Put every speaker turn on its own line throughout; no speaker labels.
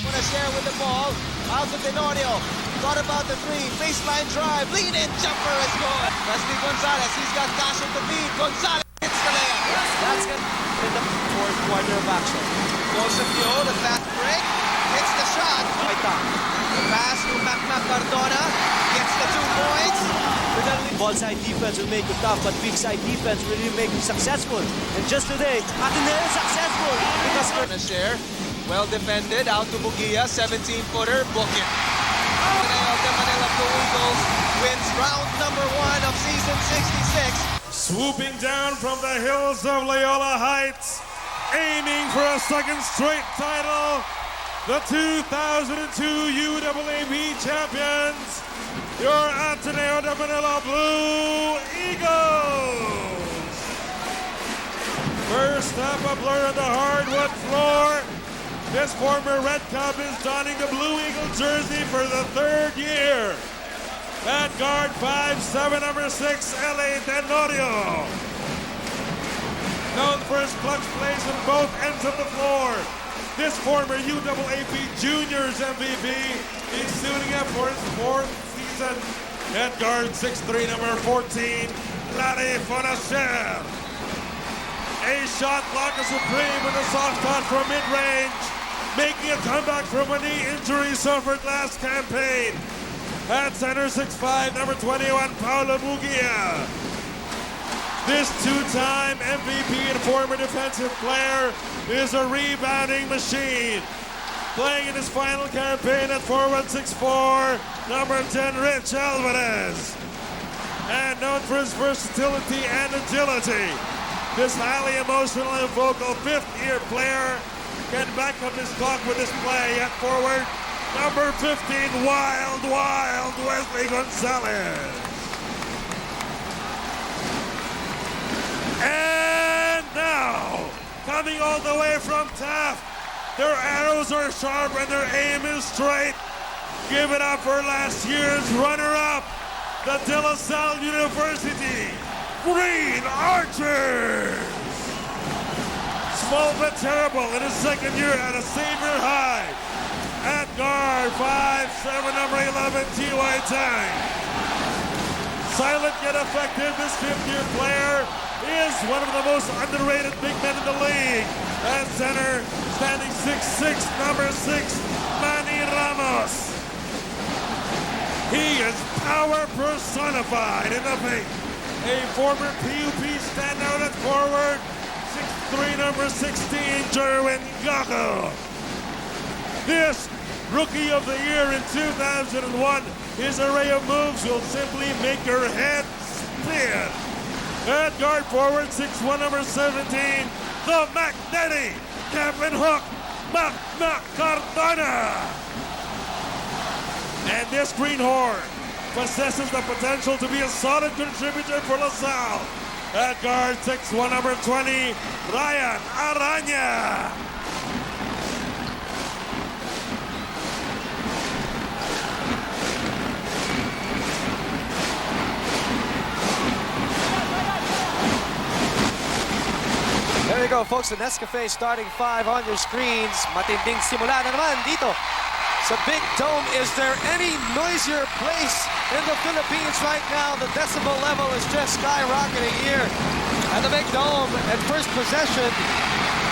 Fonacier with the ball, out to Tenorio. Thought about the three, baseline drive, lean in, jumper is good. Wesley Gonzales, he's got Casio to beat. Gonzales hits the layup. That's good in the fourth quarter of action. Casio, the fast break, hits the shot. By Tang. The pass to Mac Cardona, gets the 2 points.
Ball side defense will make you tough, but weak side defense will really make you successful. And just today, Ateneo is successful because
Fonacier, well defended, out to Bugia, 17-footer, book it. Ateneo de Manila Blue Eagles wins round number 1 of season 66.
Swooping down from the hills of Loyola Heights, aiming for a second straight title, the 2002 UAAP champions, your Ateneo de Manila Blue Eagles. First up, a blur on the hardwood floor. This former Red Cub is donning the Blue Eagle jersey for the 3rd year. At guard 5'7", number 6, LA Tenorio. Known for his clutch plays on both ends of the floor. This former UAAP Juniors MVP is suiting up for his 4th season. At guard 6'3", number 14, Fonacier. A shot block is supreme with a soft shot from mid-range, making a comeback from a knee injury suffered last campaign. At center 6'5", number 21, Paolo Bugia. This 2-time MVP and former defensive player is a rebounding machine. Playing in his final campaign at forward 6'4", number 10, Rich Alvarez. And known for his versatility and agility, this highly emotional and vocal 5th-year player can back up his talk with his play at forward number 15, Wild Wesley Gonzales. And now, coming all the way from Taft, their arrows are sharp and their aim is straight. Give it up for last year's runner-up, the De La Salle University Green Archers. Small but terrible in his 2nd year at a senior high. At guard 5'7", number 11, T.Y. Tang. Silent yet effective, this 5th-year player is one of the most underrated big men in the league. At center, standing 6'6", number 6, Manny Ramos. He is power personified in the paint. A former PUP standout at forward, 6'3", number 16, Jerwin Gaco. This Rookie of the Year in 2001, his array of moves will simply make your head spin. At guard forward, 6'1", number 17, the magnetic Captain Hook, Mac Cardona. And this greenhorn possesses the potential to be a solid contributor for La Salle. At guard 6'1", number 20, Ryan Aranya.
There you go, folks. The Nescafe starting 5 on your screens. Matinding simula na naman dito sa Big Dome. Is there any noisier place in the Philippines right now? The decibel level is just skyrocketing here at the Big Dome. At first possession,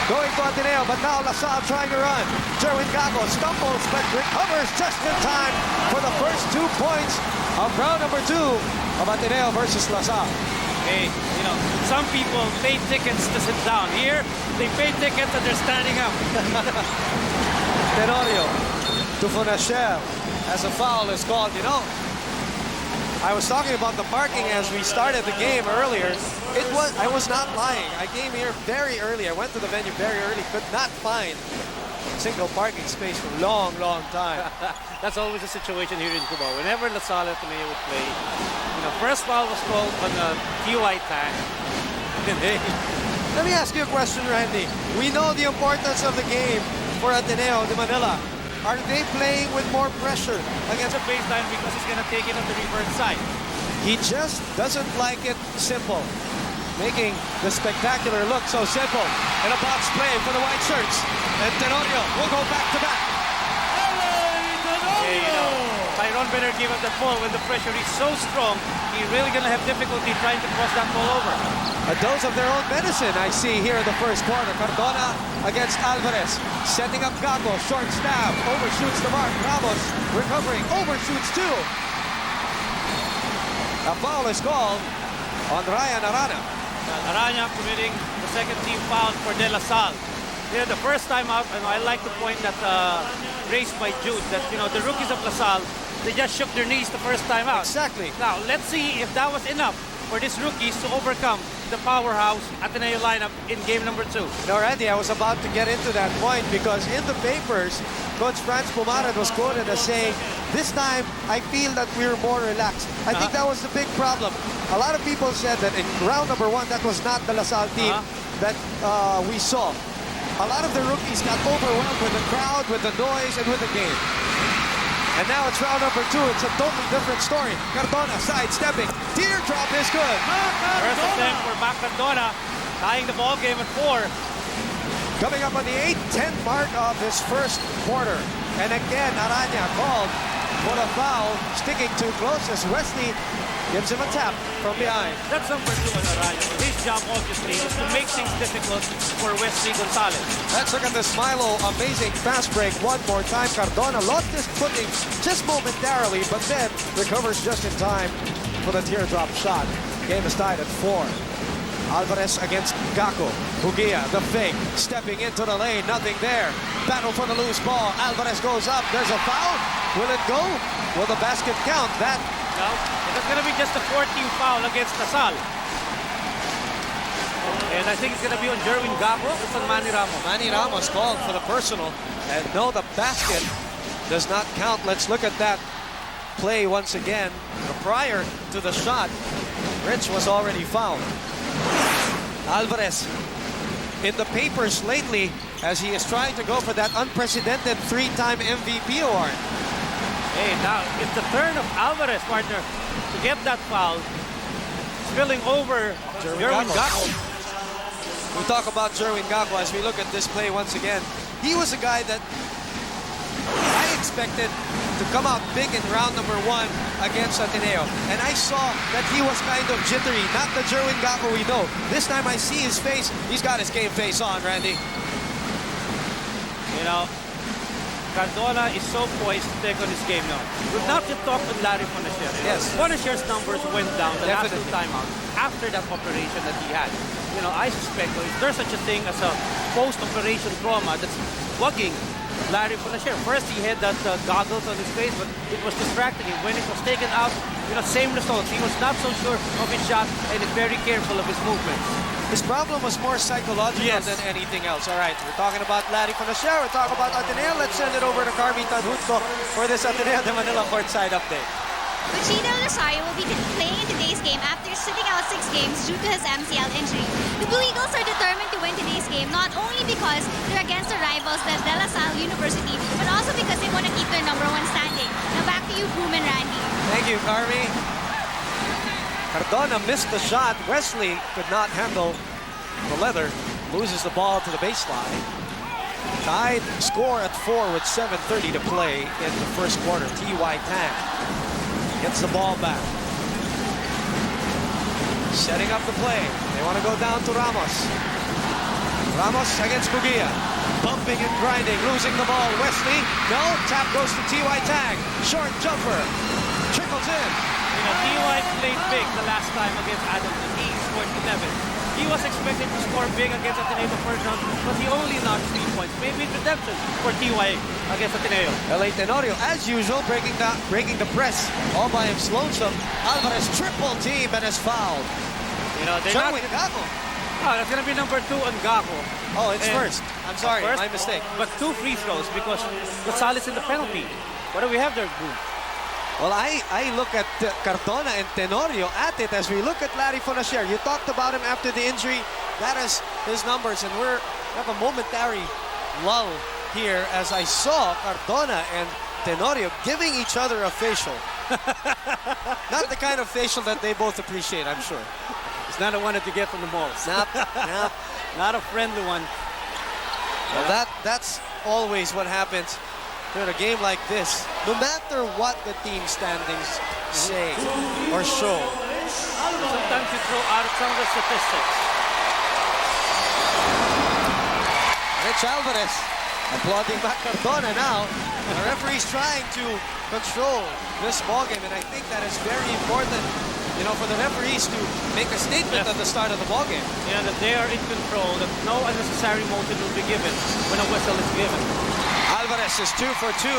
going to Ateneo, but now La Salle trying to run. Jerwin Gaco stumbles, but recovers just in time for the first 2 points of round number 2 of Ateneo versus La Salle.
Hey, you know, some people pay tickets to sit down. Here, they pay tickets and they're standing up.
Tenorio to Fonacier as a foul is called. You know, I was talking about the parking as we started the game earlier. I was not lying. I came here very early. I went to the venue very early. Could not find a single parking space for a long time.
That's always the situation here in Cubao. Whenever La Salle Ateneo would play, you know, first foul was called on the T.Y. Tang.
Let me ask you a question, Randy. We know the importance of the game for Ateneo de Manila. Are they playing with more pressure
Against a baseline because he's going to take it on the reverse side.
He just doesn't like it simple. making the spectacular look so simple. And a box play for the white shirts. And Tenorio will go back to back.
Hey, you know, Tyrone better give up that ball when the pressure is so strong. He's really going to have difficulty trying to cross that ball over.
A dose of their own medicine I see here in the first quarter. Cardona against Alvarez. Setting up Gaco. Short stab. Overshoots the mark. Ramos recovering. Overshoots too. A foul is called on Ryan Arana.
Arana committing the second team foul for De La Salle. You know, the first time out, and I like the point that raised by Jude, that, you know, the rookies of La Salle, they just shook their knees the first time out.
Exactly.
Now, let's see if that was enough for these rookies to overcome the powerhouse Ateneo lineup in game number 2.
No, Randy, I was about to get into that point because in the papers, Coach Franz Pumarad was quoted as saying, this time, I feel that we're more relaxed. I think that was the big problem. A lot of people said that in round number 1, that was not the La Salle team that we saw. A lot of the rookies got overwhelmed with the crowd, with the noise, and with the game. And now it's round number 2. It's a totally different story. Cardona sidestepping. Teardrop is good.
First attempt for Mac Cardona, tying the ball game at 4.
Coming up on the 8-10 mark of his first quarter. And again, Arana called for a foul, sticking too close as Wesley gives him a tap from behind.
That's number 2 on Arana. His job, obviously, is to make things difficult for Wesley Gonzales.
Let's look at the Smilo amazing fast break one more time. Cardona lost his footing just momentarily, but then recovers just in time for the teardrop shot. Game is tied at 4. Alvarez against Gaco. Bugia, the fake, stepping into the lane, nothing there. Battle for the loose ball. Alvarez goes up. There's a foul. Will it go? Will the basket count? That.
No, it's going to be just a 14th foul against Salle. And I think it's going to be on Jerwin Gaco. It's on Manny Ramos.
Manny Ramos called for the personal. And no, the basket does not count. Let's look at that play once again. Prior to the shot, Rich was already fouled. Alvarez in the papers lately as he is trying to go for that unprecedented 3-time MVP award.
Hey, now it's the turn of Alvarez, partner, to get that foul. Spilling over Jerwin Gaco.
We talk about Jerwin Gaco as we look at this play once again. He was a guy that I expected to come out big in round number 1 against Ateneo. And I saw that he was kind of jittery, not the Jerwin Gaco we know. This time I see his face, he's got his game face on, Randy.
You know, Cardona is so poised to take on his game now. We've not yet talked with Larry Fonacier.
Yes.
Fonacier's numbers went down the
Definitely.
last 2 timeouts after that operation that he had. You know, I suspect if there's such a thing as a post-operation trauma that's bugging Larry Fonacier. First, he had that goggles on his face, but it was distracting him. When it was taken out, you know, same results. He was not so sure of his shot and very careful of his movements.
His problem was more psychological than anything else. All right, we're talking about Larry Fonacier, we're talking about Ateneo. Let's send it over to Carmi Tadhutko for this Ateneo de Manila courtside update.
Bugia Rosario will be playing in today's game after sitting out 6 games due to his MCL injury. The Blue Eagles are determined to win today's game, not only because they're against their rivals, the De La Salle University, but also because they want to keep their #1 standing. Now back to you, Boom and Randy.
Thank you, Carmi. Cardona missed the shot. Wesley could not handle the leather. Loses the ball to the baseline. Tied score at 4 with 7:30 to play in the first quarter. T.Y. Tang gets the ball back. Setting up the play. They want to go down to Ramos. Ramos against Bugia. Bumping and grinding, losing the ball. Wesley, no, tap goes to T.Y. Tang. Short jumper. Trickles in.
You know, T.Y. played big the last time against ADMU. He scored 11. He was expected to score big against Ateneo the first round, but he only notched 3 points. Maybe it's redemption for T.Y. against Ateneo.
LA Tenorio, as usual, breaking the press all by his lonesome. Alvarez triple team and is fouled.
You know, they're not...
Gaco.
Oh, that's going to be number 2 on Gaco.
Oh, it's
And
first. I'm sorry,
first,
my mistake.
But 2 free throws because Gonzales in the penalty. What do we have there, Boom?
Well, I look at Cardona and Tenorio at it as we look at Larry Fonacier. You talked about him after the injury. That is his numbers, and we have a momentary lull here as I saw Cardona and Tenorio giving each other a facial. Not the kind of facial that they both appreciate, I'm sure.
It's not a one that you get from the malls.
Snap, snap.
Not a friendly one.
Well, that's always what happens in a game like this. No matter what the team standings say or show.
Sometimes you throw out some of the statistics.
Rich Alvarez applauding Mac Cardona now. The referee's trying to control this ballgame, and I think that is very important, you know, for the referees to make a statement at the start of the ballgame.
Yeah, that they are in control, that no unnecessary motion will be given when a whistle is given.
Alvarez is 2 for 2.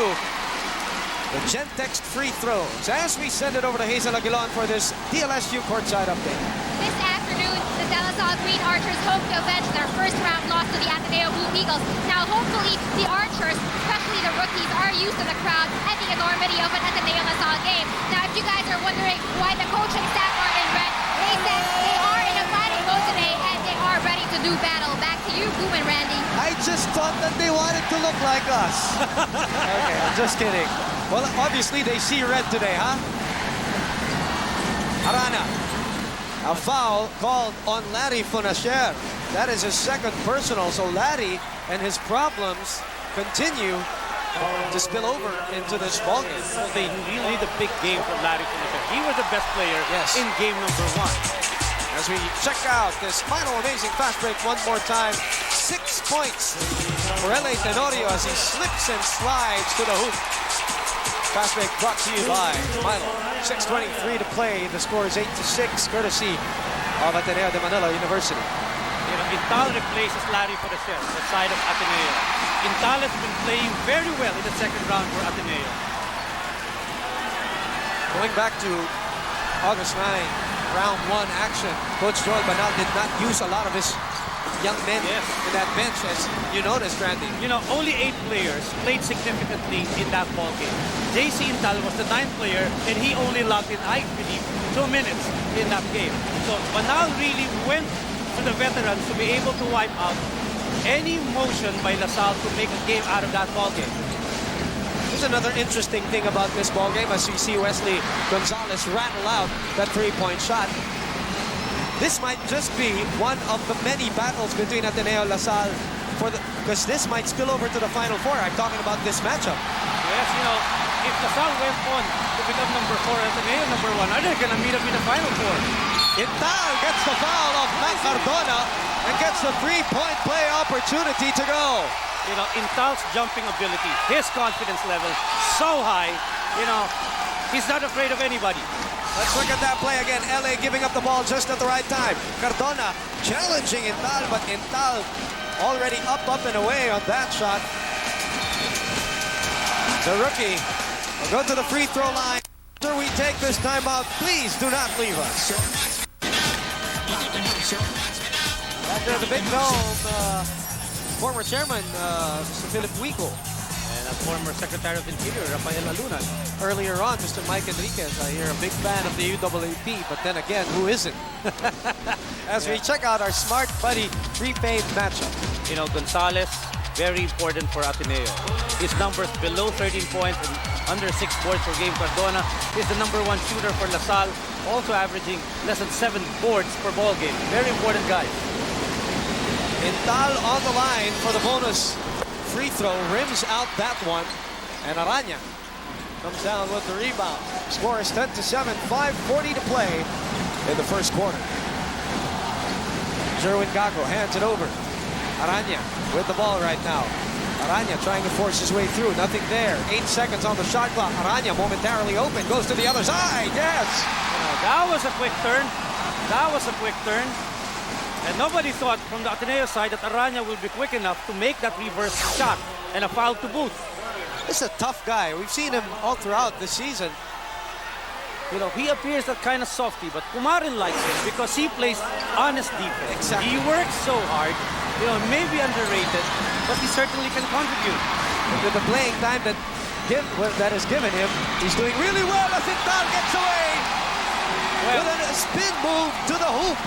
The Gentex free throws as we send it over to Hazel Aguilon for this DLSU courtside update.
This afternoon, the De La Salle Green Archers hope to avenge their first-round loss to the Ateneo Blue Eagles. Now, hopefully, the Archers, especially the rookies, are used to the crowd and the enormity of an Ateneo La Salle game. Now, if you guys are wondering why the coaching staff are in red, they said they are in a fighting mode today and they are ready to do battle. Back to you, Boom and Randy.
I just thought that they wanted to look like us. Okay, I'm just kidding. Well, obviously they see red today, huh? Arana. A foul called on Larry Fonacier. That is his second personal, so Larry and his problems continue to spill over into this ballgame.
Well, they really need a big game from Larry Fonacier. He was the best player in game number 1.
As we check out this final amazing fast break one more time. 6 points for LA Tenorio as he slips and slides to the hoop. Fast break brought to you by Milo. 6:23 to play. The score is 8-6, courtesy of Ateneo de Manila University.
You know, Intal replaces Larry Fonacier on the side of Ateneo. Intal has been playing very well in the second round for Ateneo.
Going back to August 9, round 1 action, Coach Joel Banal did not use a lot of his young men in that bench, as you noticed, Randy.
You know, only 8 players played significantly in that ball game. JC Intal was the 9th player, and he only logged in, I believe, 2 minutes in that game. So Banal really went to the veterans to be able to wipe out any motion by La Salle to make a game out of that ball game.
There's another interesting thing about this ball game as we see Wesley Gonzales rattle out that 3-point shot. This might just be one of the many battles between Ateneo and La Salle because this might spill over to the Final Four. I'm talking about this matchup.
Yes, you know, if La Salle went on to become number 4 and Ateneo number 1, are they going to meet up in the Final Four?
Intal gets the foul of Mac Cardona and gets the 3-point play opportunity to go.
You know, Intal's jumping ability, his confidence level, so high, you know, he's not afraid of anybody.
Let's look at that play again. LA giving up the ball just at the right time. Cardona challenging Intal, but Intal already up and away on that shot. The rookie will go to the free throw line. After we take this timeout, please do not leave us. Back there at the Big Dome, former chairman, Mr. Philip Wico.
And a former Secretary of Interior, Rafael Alunan.
Earlier on, Mr. Mike Enriquez, I hear a big fan of the UAAP, but then again, who isn't? As we check out our Smart Buddy prepaid matchup.
You know, Gonzales, very important for Ateneo. His numbers below 13 points and under 6 boards per game. Cardona is the #1 shooter for La Salle, also averaging less than 7 boards per ball game. Very important guy.
Intal on the line for the bonus free throw, rims out that one, and Arana comes down with the rebound. Score is 10-7, 5:40 to play in the first quarter. Jerwin Gaco hands it over. Arana with the ball right now. Arana trying to force his way through, nothing there. 8 seconds on the shot clock. Arana momentarily open, goes to the other side, yes!
That was a quick turn. That was a quick turn. And nobody thought from the Ateneo side that Arana will be quick enough to make that reverse shot and a foul to boot.
This is a tough guy. We've seen him all throughout the season.
You know, he appears that kind of softy, but Kumarin likes him because he plays honest defense.
Exactly.
He works so hard. You know, maybe underrated, but he certainly can contribute.
And with the playing time that is given him, he's doing really well as Intal gets away.
Well,
with a spin move to the hoop.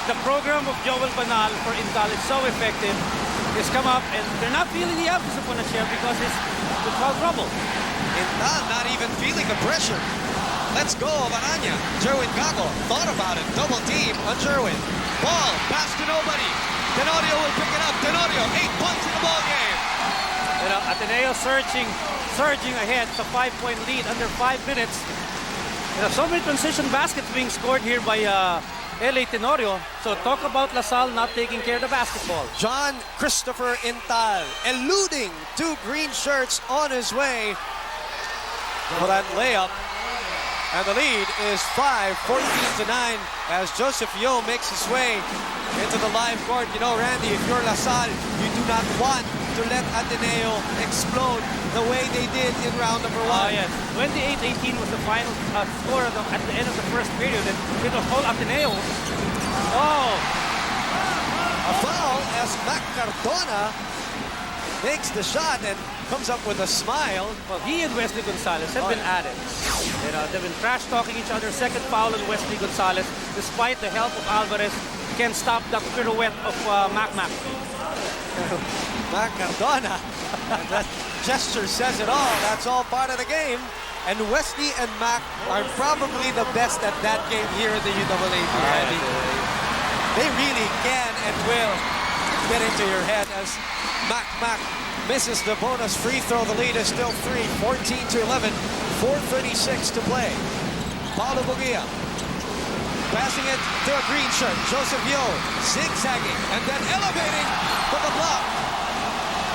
The program of Joel Banal for Intal is so effective. He's come up and they're not feeling the absence of Fonacier because it's with foul trouble.
Intal not even feeling the pressure. Let's go of Aranya. Jerwin Gaco thought about it. Double team on Jerwin. Ball, pass to nobody. Tenorio will pick it up. Tenorio, 8 points in the ball game.
You know, Ateneo surging ahead. It's a 5-point lead under 5 minutes. You know, so many transition baskets being scored here by LA Tenorio. So talk about LaSalle not taking care of the basketball.
John Christopher Intal eluding 2 green shirts on his way for that layup. And the lead is 14-9 as Joseph Yo makes his way into the live court. You know, Randy, if you're LaSalle, you do not want to let Ateneo explode the way they did in round number 1.
Oh, yes. 28-18 was the final score at the end of the first period. And it was all Ateneo. Oh!
A foul as Mac Cardona makes the shot and comes up with a smile.
Well, he and Wesley Gonzales have been at it. You know, they've been trash-talking each other. Second foul on Wesley Gonzales. Despite the help of Alvarez, can't stop the pirouette of Mac.
Mac Cardona. That gesture says it all. That's all part of the game. And Wesley and Mac are probably the best at that game here in the UAAP. They really can and will get into your head as Mac misses the bonus free throw. The lead is still 3, 14-11, 4:36 to play. Paolo Bugia passing it to a green shirt. Joseph Yo zigzagging and then elevating for the block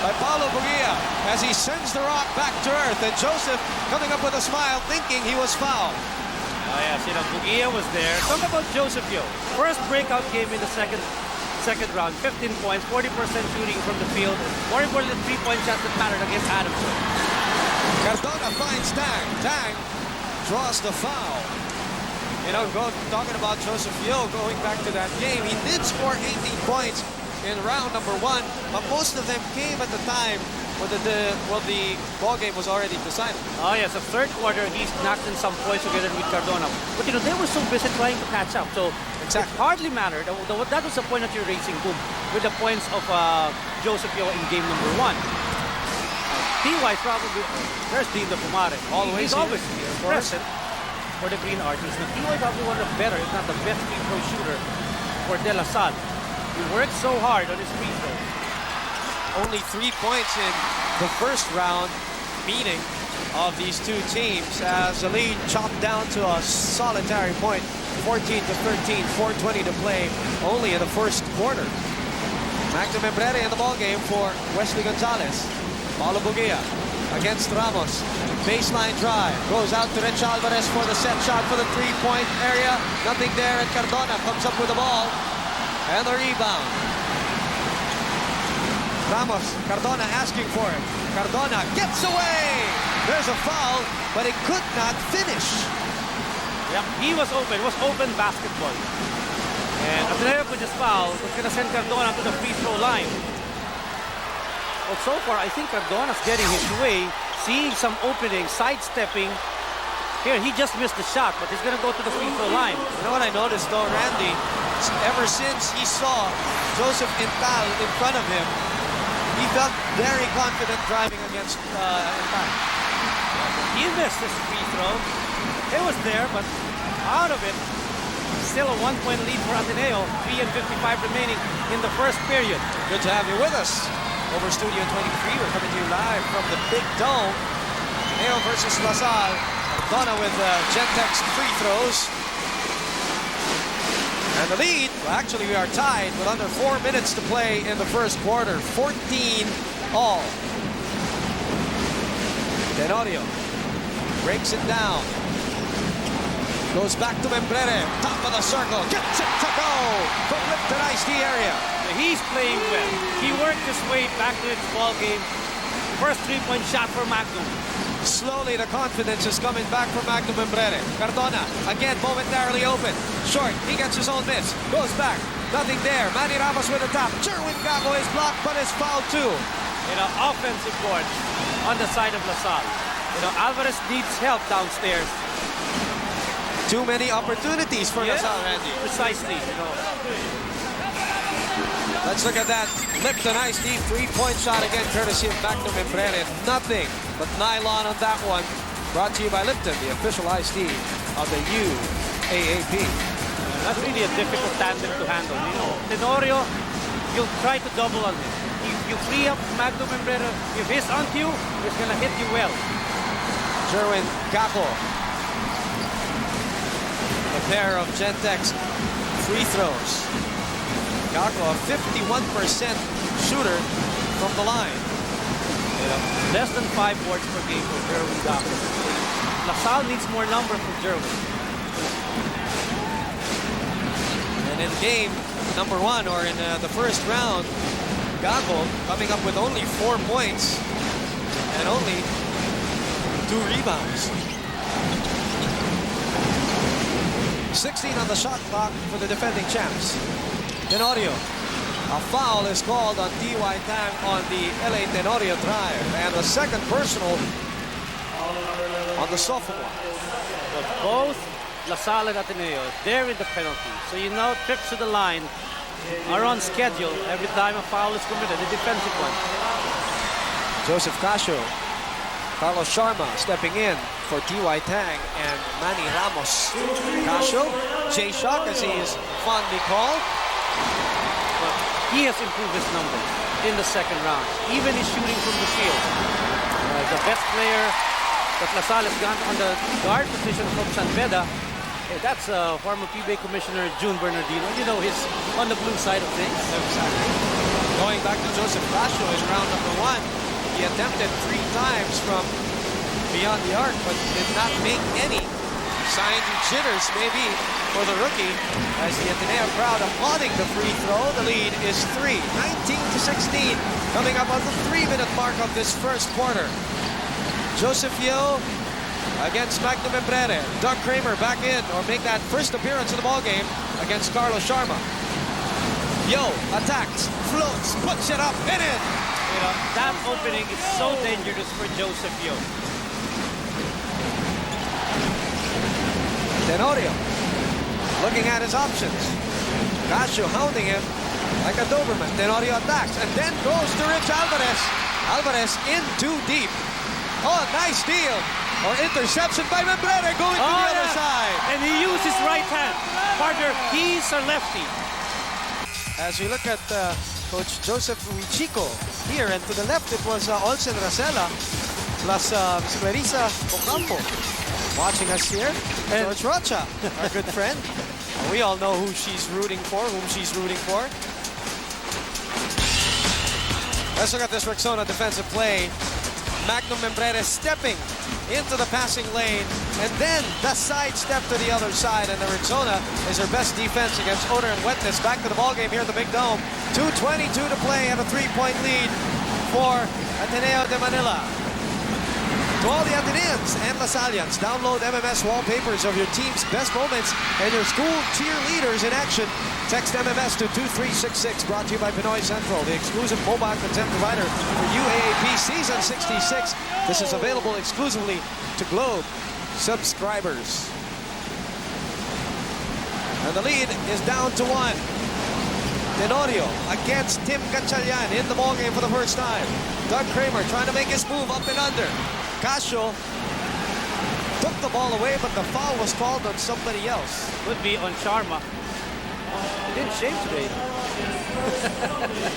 by Paolo Bugia as he sends the rock back to earth. And Joseph coming up with a smile, thinking he was fouled.
Oh yes, you know, Bugia was there. Talk about Joseph Yo. First breakout game in the second round, 15 points, 40% shooting from the field. More importantly, 3-point shots that mattered against Adamson.
Cardona finds Tang. Tang draws the foul. You know, talking about Joseph Yo, going back to that game, he did score 18 points in round number 1, but most of them came at the time when the ball game was already decided.
Oh yes, the third quarter, he's knocked in some points together with Cardona. But you know, they were so busy trying to catch up, so it hardly mattered. That was the point that you're racing, boom, with the points of Joseph Yo in game number 1. T.Y. probably, there's Dean the Pumare. He's always here, present for the Green Archers. Now, T.Y. probably one of the better, if not the best free throw shooter for De La Salle. He worked so hard on his free throw.
Only 3 points in the first round meeting of these two teams as the lead chopped down to a solitary point, 14-13, 4:20 to play only in the first quarter. Mac Membrere in the ball game for Wesley Gonzales. Paolo Bugia against Ramos. Baseline drive. Goes out to Rich Alvarez for the set shot for the 3-point area. Nothing there, and Cardona comes up with the ball. And the rebound. Ramos, Cardona asking for it. Cardona gets away. There's a foul, but it could not finish.
Yeah, he was open. It was open basketball. And Ateneo could just foul. Was going to send Cardona to the free throw line. But so far, I think Cardona's getting his way, seeing some opening, sidestepping. Here, he just missed the shot, but he's going to go to the free throw line.
You know what I noticed, though, Randy? Ever since he saw Joseph Intal in front of him, he felt very confident driving against Intal.
He missed his free throw. It was there, but out of it. Still a 1-point lead for Ateneo. 3:55 remaining in the first period.
Good to have you with us. Over Studio 23, we're coming to you live from the Big Dome. Ateneo versus LaSalle. Cardona with Gentex free throws. And the lead, well, actually we are tied with under 4 minutes to play in the first quarter. 14 all. Tenorio breaks it down. Goes back to Membrere, top of the circle, gets it to go from Lipton Ice Tea area.
He's playing well. He worked his way back to his ball game. First 3-point shot for Magnum.
Slowly the confidence is coming back from Magnum Membrere. Cardona, again momentarily open. Short, he gets his own miss. Goes back, nothing there. Manny Ramos with the top. Jerwin Gaco is blocked, but is fouled too.
You know, offensive board on the side of LaSalle. You know, Alvarez needs help downstairs.
Too many opportunities for LaSalle, Randy.
Precisely, you know.
Let's look at that Lipton Ice Tea 3-point shot again, courtesy of Magnum Membrere. Nothing but nylon on that one. Brought to you by Lipton, the official iced tea of the UAAP.
That's really a difficult tandem to handle. You know, Tenorio, you'll try to double on him. If you free up Magno Membrero, if he's on you, he's gonna hit you well.
Jerwin, Gaco. A pair of Gentex free throws. Gaco, a 51% shooter from the line.
Less than 5 boards per game for Jerwin Gaco. Salle needs more number from Jerwin.
And in game number 1, or in the first round, Gaco coming up with only 4 points and only 2 rebounds. 16 on the shot clock for the defending champs. Tenorio. A foul is called on T.Y. Tang on the LA Tenorio drive. And the second personal on the sophomore.
But both Salle and Ateneo, they're in the penalty. So you know trips to the line are on schedule every time a foul is committed, a defensive one.
Joseph Casio. Carlos Sharma stepping in for T.Y. Tang and Manny Ramos. Casio, J-Shock as he is fondly called.
But he has improved his numbers in the second round, even his shooting from the field. The best player that Salle has gone on the guard position from San Beda, that's former PBA Commissioner June Bernardino. You know, he's on the blue side of things.
Exactly. Going back to Joseph Casio in round number 1. He attempted 3 times from beyond the arc, but did not make any. Signs and jitters, maybe, for the rookie, as the Ateneo crowd applauding the free throw. The lead is 3, 19-16, coming up on the 3-minute mark of this first quarter. Joseph Yo against Magno Membrere. Doug Kramer back in, or make that first appearance in the ballgame against Carlos Sharma. Yo attacks, floats, puts it up, and in.
You know, that opening is so dangerous for Joseph Yo.
Tenorio looking at his options. Casio hounding him like a Doberman. Tenorio attacks and then goes to Rich Alvarez. Alvarez in too deep. Oh, nice steal. Or interception by Membrere going to the other side.
And he used his right hand. Partner, he's a lefty.
As we look at Coach Joseph Uichico here, and to the left it was Olsen Racela plus Clarissa Ocampo. Watching us here, and George Rocha, our good friend. We all know who she's rooting for, whom she's rooting for. Let's look at this Rexona defensive play. Magno Membrere stepping into the passing lane, and then the side step to the other side, and the Rexona is her best defense against odor and wetness. Back to the ballgame here at the Big Dome. 2:22 to play and a 3-point lead for Ateneo de Manila. To all the Ateneans and Lasallians, download MMS wallpapers of your team's best moments and your school cheerleaders in action. Text MMS to 2366, brought to you by Pinoy Central, the exclusive mobile content provider for UAAP Season 66. This is available exclusively to Globe subscribers. And the lead is down to 1. Tenorio against Tim Gatchalian in the ballgame for the first time. Doug Kramer trying to make his move up and under. Casio took the ball away, but the foul was called on somebody else.
Would be on Sharma. He didn't shave today.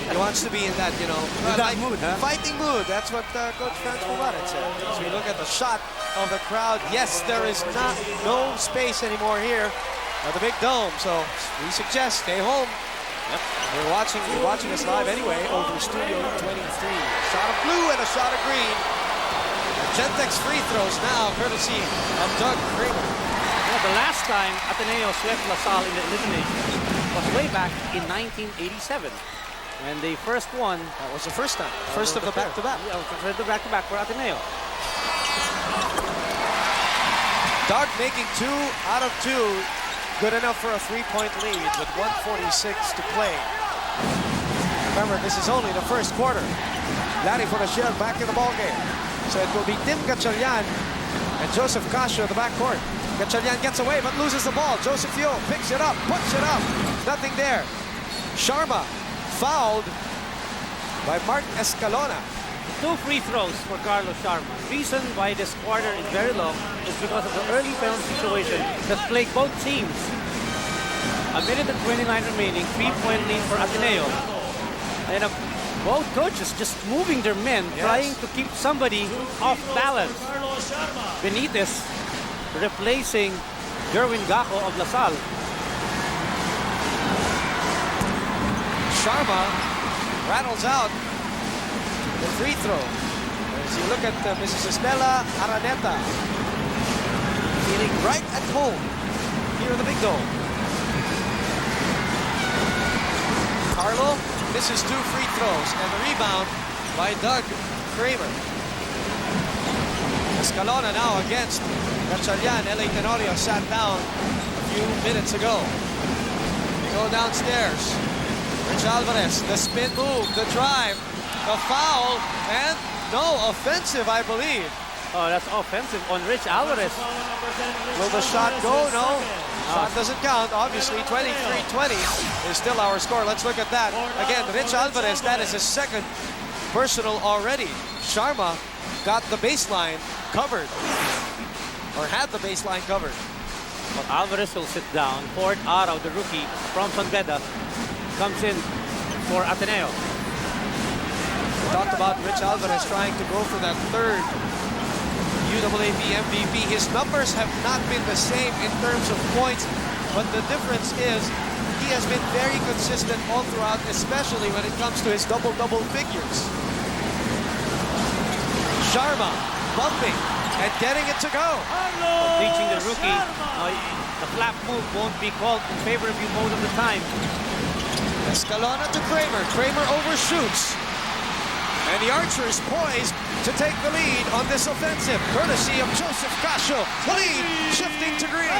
He wants to be in that, you know,
that mood, huh?
fighting mood. That's what Coach Franz Mubarak said. As we look at the shot of the crowd, yes, there is no space anymore here at the Big Dome. So we suggest stay home. Yep. You're watching us live anyway over Studio 23. A shot of blue and a shot of green. Gentex free throws now, courtesy of Doug Kramer.
Yeah, the last time Ateneo swept Salle in the elimination was way back in 1987. When they first won.
That was the first time. First of the back-to-back.
Yeah, first of the back-to-back for Ateneo.
Doug making 2 out of 2. Good enough for a 3-point lead with 1:46 to play. Remember, this is only the first quarter. Larry Fonacier back in the ballgame. So it will be Tim Gatchalian and Joseph Casio at the backcourt. Gatchalian gets away but loses the ball. Joseph Yo picks it up, puts it up. Nothing there. Sharma fouled by Mark Escalona.
2 free throws for Carlos Sharma. Reason why this quarter is very long is because of the early penalty situation that plagued both teams. A minute and 29 remaining, 3-point lead for Ateneo. And both coaches just moving their men, trying to keep somebody off balance. Benitez replacing Jerwin Gaco of Salle.
Sharma rattles out the free throw. As you look at Mrs. Estela Araneta, feeling right at home here in the Big Dome. Carlo misses 2 free throws and the rebound by Doug Kramer. Escalona now against Gatchalian. LA Tenorio sat down a few minutes ago. We go downstairs. Rich Alvarez, the spin move, the drive, the foul, and no, offensive, I believe.
Oh, that's offensive on Rich Alvarez.
Will the shot go? No. Shot doesn't count. Obviously, 23-20 is still our score. Let's look at that. Again, Rich Alvarez, that is his second personal already. Sharma got the baseline covered, or had the baseline covered.
But Alvarez will sit down. Ford Araw, the rookie from San Beda, comes in for Ateneo.
We talked about Rich Alvarez trying to go for that third UAAP MVP. His numbers have not been the same in terms of points, but the difference is he has been very consistent all throughout, especially when it comes to his double-double figures. Sharma bumping and getting it to go.
Teaching the rookie. The flap move won't be called in favor of you most of the time.
Escalona to Kramer. Kramer overshoots. And the Archers poised to take the lead on this offensive, courtesy of Joseph Casio. The lead shifting to Green.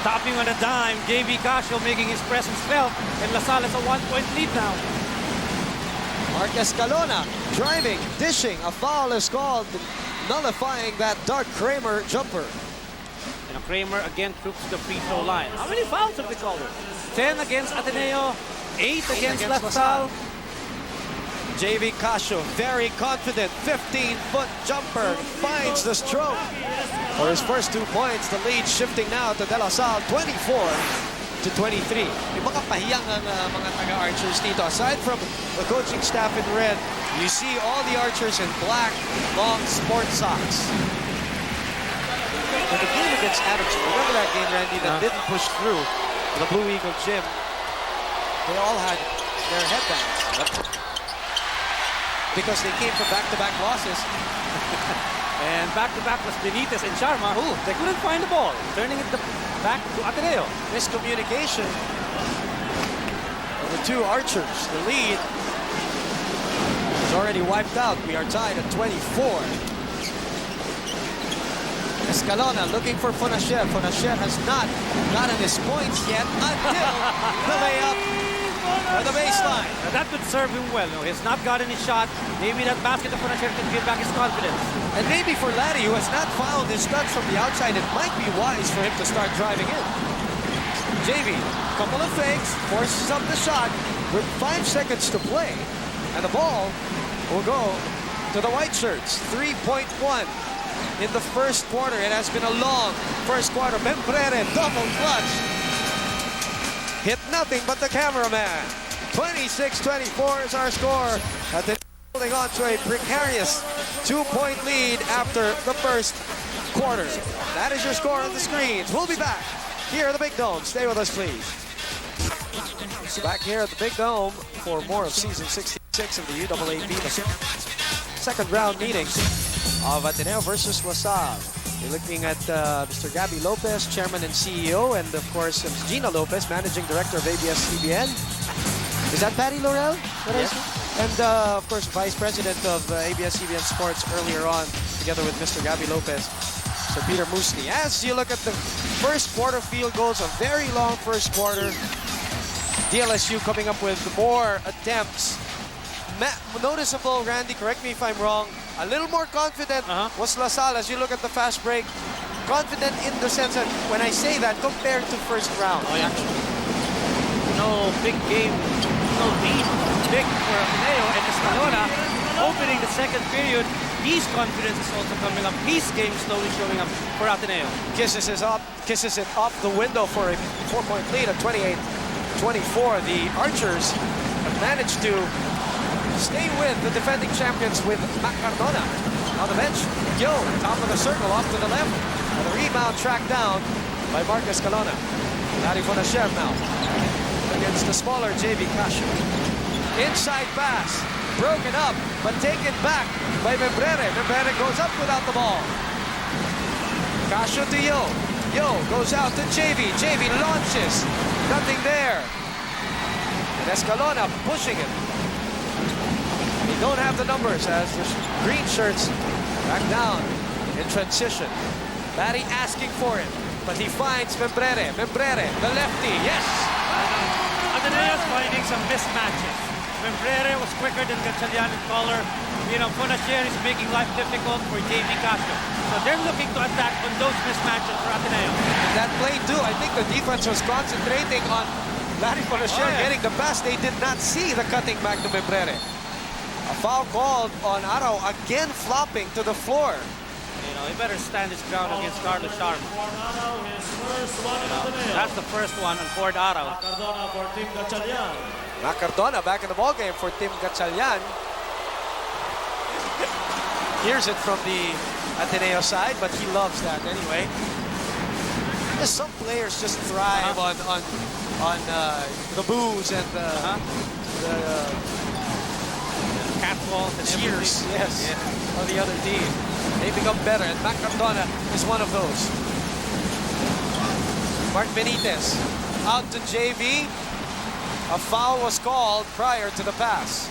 Stopping on a dime, JV Casio making his presence felt, and Salle has a 1-point lead now.
Mark Escalona driving, dishing. A foul is called, nullifying that Doug Kramer jumper.
And Kramer again troops the free throw line. How many fouls have they called? 10 against Ateneo, 8 against Salle.
JV Casio, very confident, 15-foot jumper, finds the stroke. For his first 2 points, the lead shifting now to De La Salle, 24-23. May mga pahiyang ang mga taga-Archers dito. Aside from the coaching staff in red, you see all the Archers in black, long sports socks. In the game against Adams, remember that game, Randy, that didn't push through the Blue Eagle gym? They all had their headbands. Because they came from back-to-back losses.
And back-to-back was Benitez and Sharma, who they couldn't find the ball, turning it back to Ateneo.
Miscommunication of the 2 Archers. The lead is already wiped out. We are tied at 24. Escalona looking for Fonacier. Fonacier has not gotten his points yet until the layup at the baseline.
Now that would serve him well. No, he's not gotten his shot. Maybe that basket of Fonacier can give back his confidence.
And maybe for Laddie, who has not found his touch from the outside, it might be wise for him to start driving in. JV, couple of fakes, forces up the shot with 5 seconds to play. And the ball will go to the White Shirts. 3.1 in the first quarter. It has been a long first quarter. Membrere, double clutch. Hit nothing but the cameraman. 26-24 is our score. At the holding on to a precarious 2-point lead after the first quarter. That is your score on the screens. We'll be back here at the Big Dome. Stay with us, please. So back here at the Big Dome for more of season 66 of the UAAP, the second round meeting of Ateneo versus LaSalle. We're looking at Mr. Gabby Lopez, Chairman and CEO, and of course Gina Lopez, Managing Director of ABS-CBN. Is that Patty Laurel?
Yes.
And of course Vice President of ABS-CBN Sports earlier on, together with Mr. Gabby Lopez, Sir Peter Musni. As you look at the first quarter field goals, a very long first quarter. DLSU coming up with more attempts. Noticeable, Randy, correct me if I'm wrong, a little more confident was LaSalle as you look at the fast break. Confident in the sense that when I say that, compared to first round.
Oh, yeah. No big game, no lead, big for Ateneo and Escalona. opening the second period, his confidence is also coming up. His game slowly showing up for Ateneo.
Kisses it off the window for a 4-point lead at 28-24. The Archers have managed to stay with the defending champions with Mac Cardona on the bench. Yo, top of the circle, off to the left. And the rebound tracked down by Marcus Calona. Larry Fonacier now against the smaller JV Casio. Inside pass, broken up, but taken back by Membrere. Membrere goes up without the ball. Casio to Yo. Yo goes out to JV. JV launches. Nothing there. And Escalona pushing it. They don't have the numbers as the green shirts back down in transition. Barry asking for it, but he finds Membrere. Membrere, the lefty, yes!
Ateneo's finding some mismatches. Membrere was quicker than Gatchalian and taller. You know, Fonacier is making life difficult for JV Casio. So they're looking to attack on those mismatches for Ateneo.
In that play too, I think the defense was concentrating on Larry Fonacier getting the pass. They did not see the cutting back to Membrere. A foul called on Arao, again flopping to the floor.
You know, he better stand his ground against Carlos Sharma. That's the first one on Ford Arao.
Mac Cardona back in the ballgame for Team Gatchalian. Hears it from the Ateneo side, but he loves that anyway. Some players just thrive on the boos and the
catwalk and
cheers,
everything.
yes, of the other team. They become better, and Mac Cardona is one of those. Mark Benitez out to JV. A foul was called prior to the pass.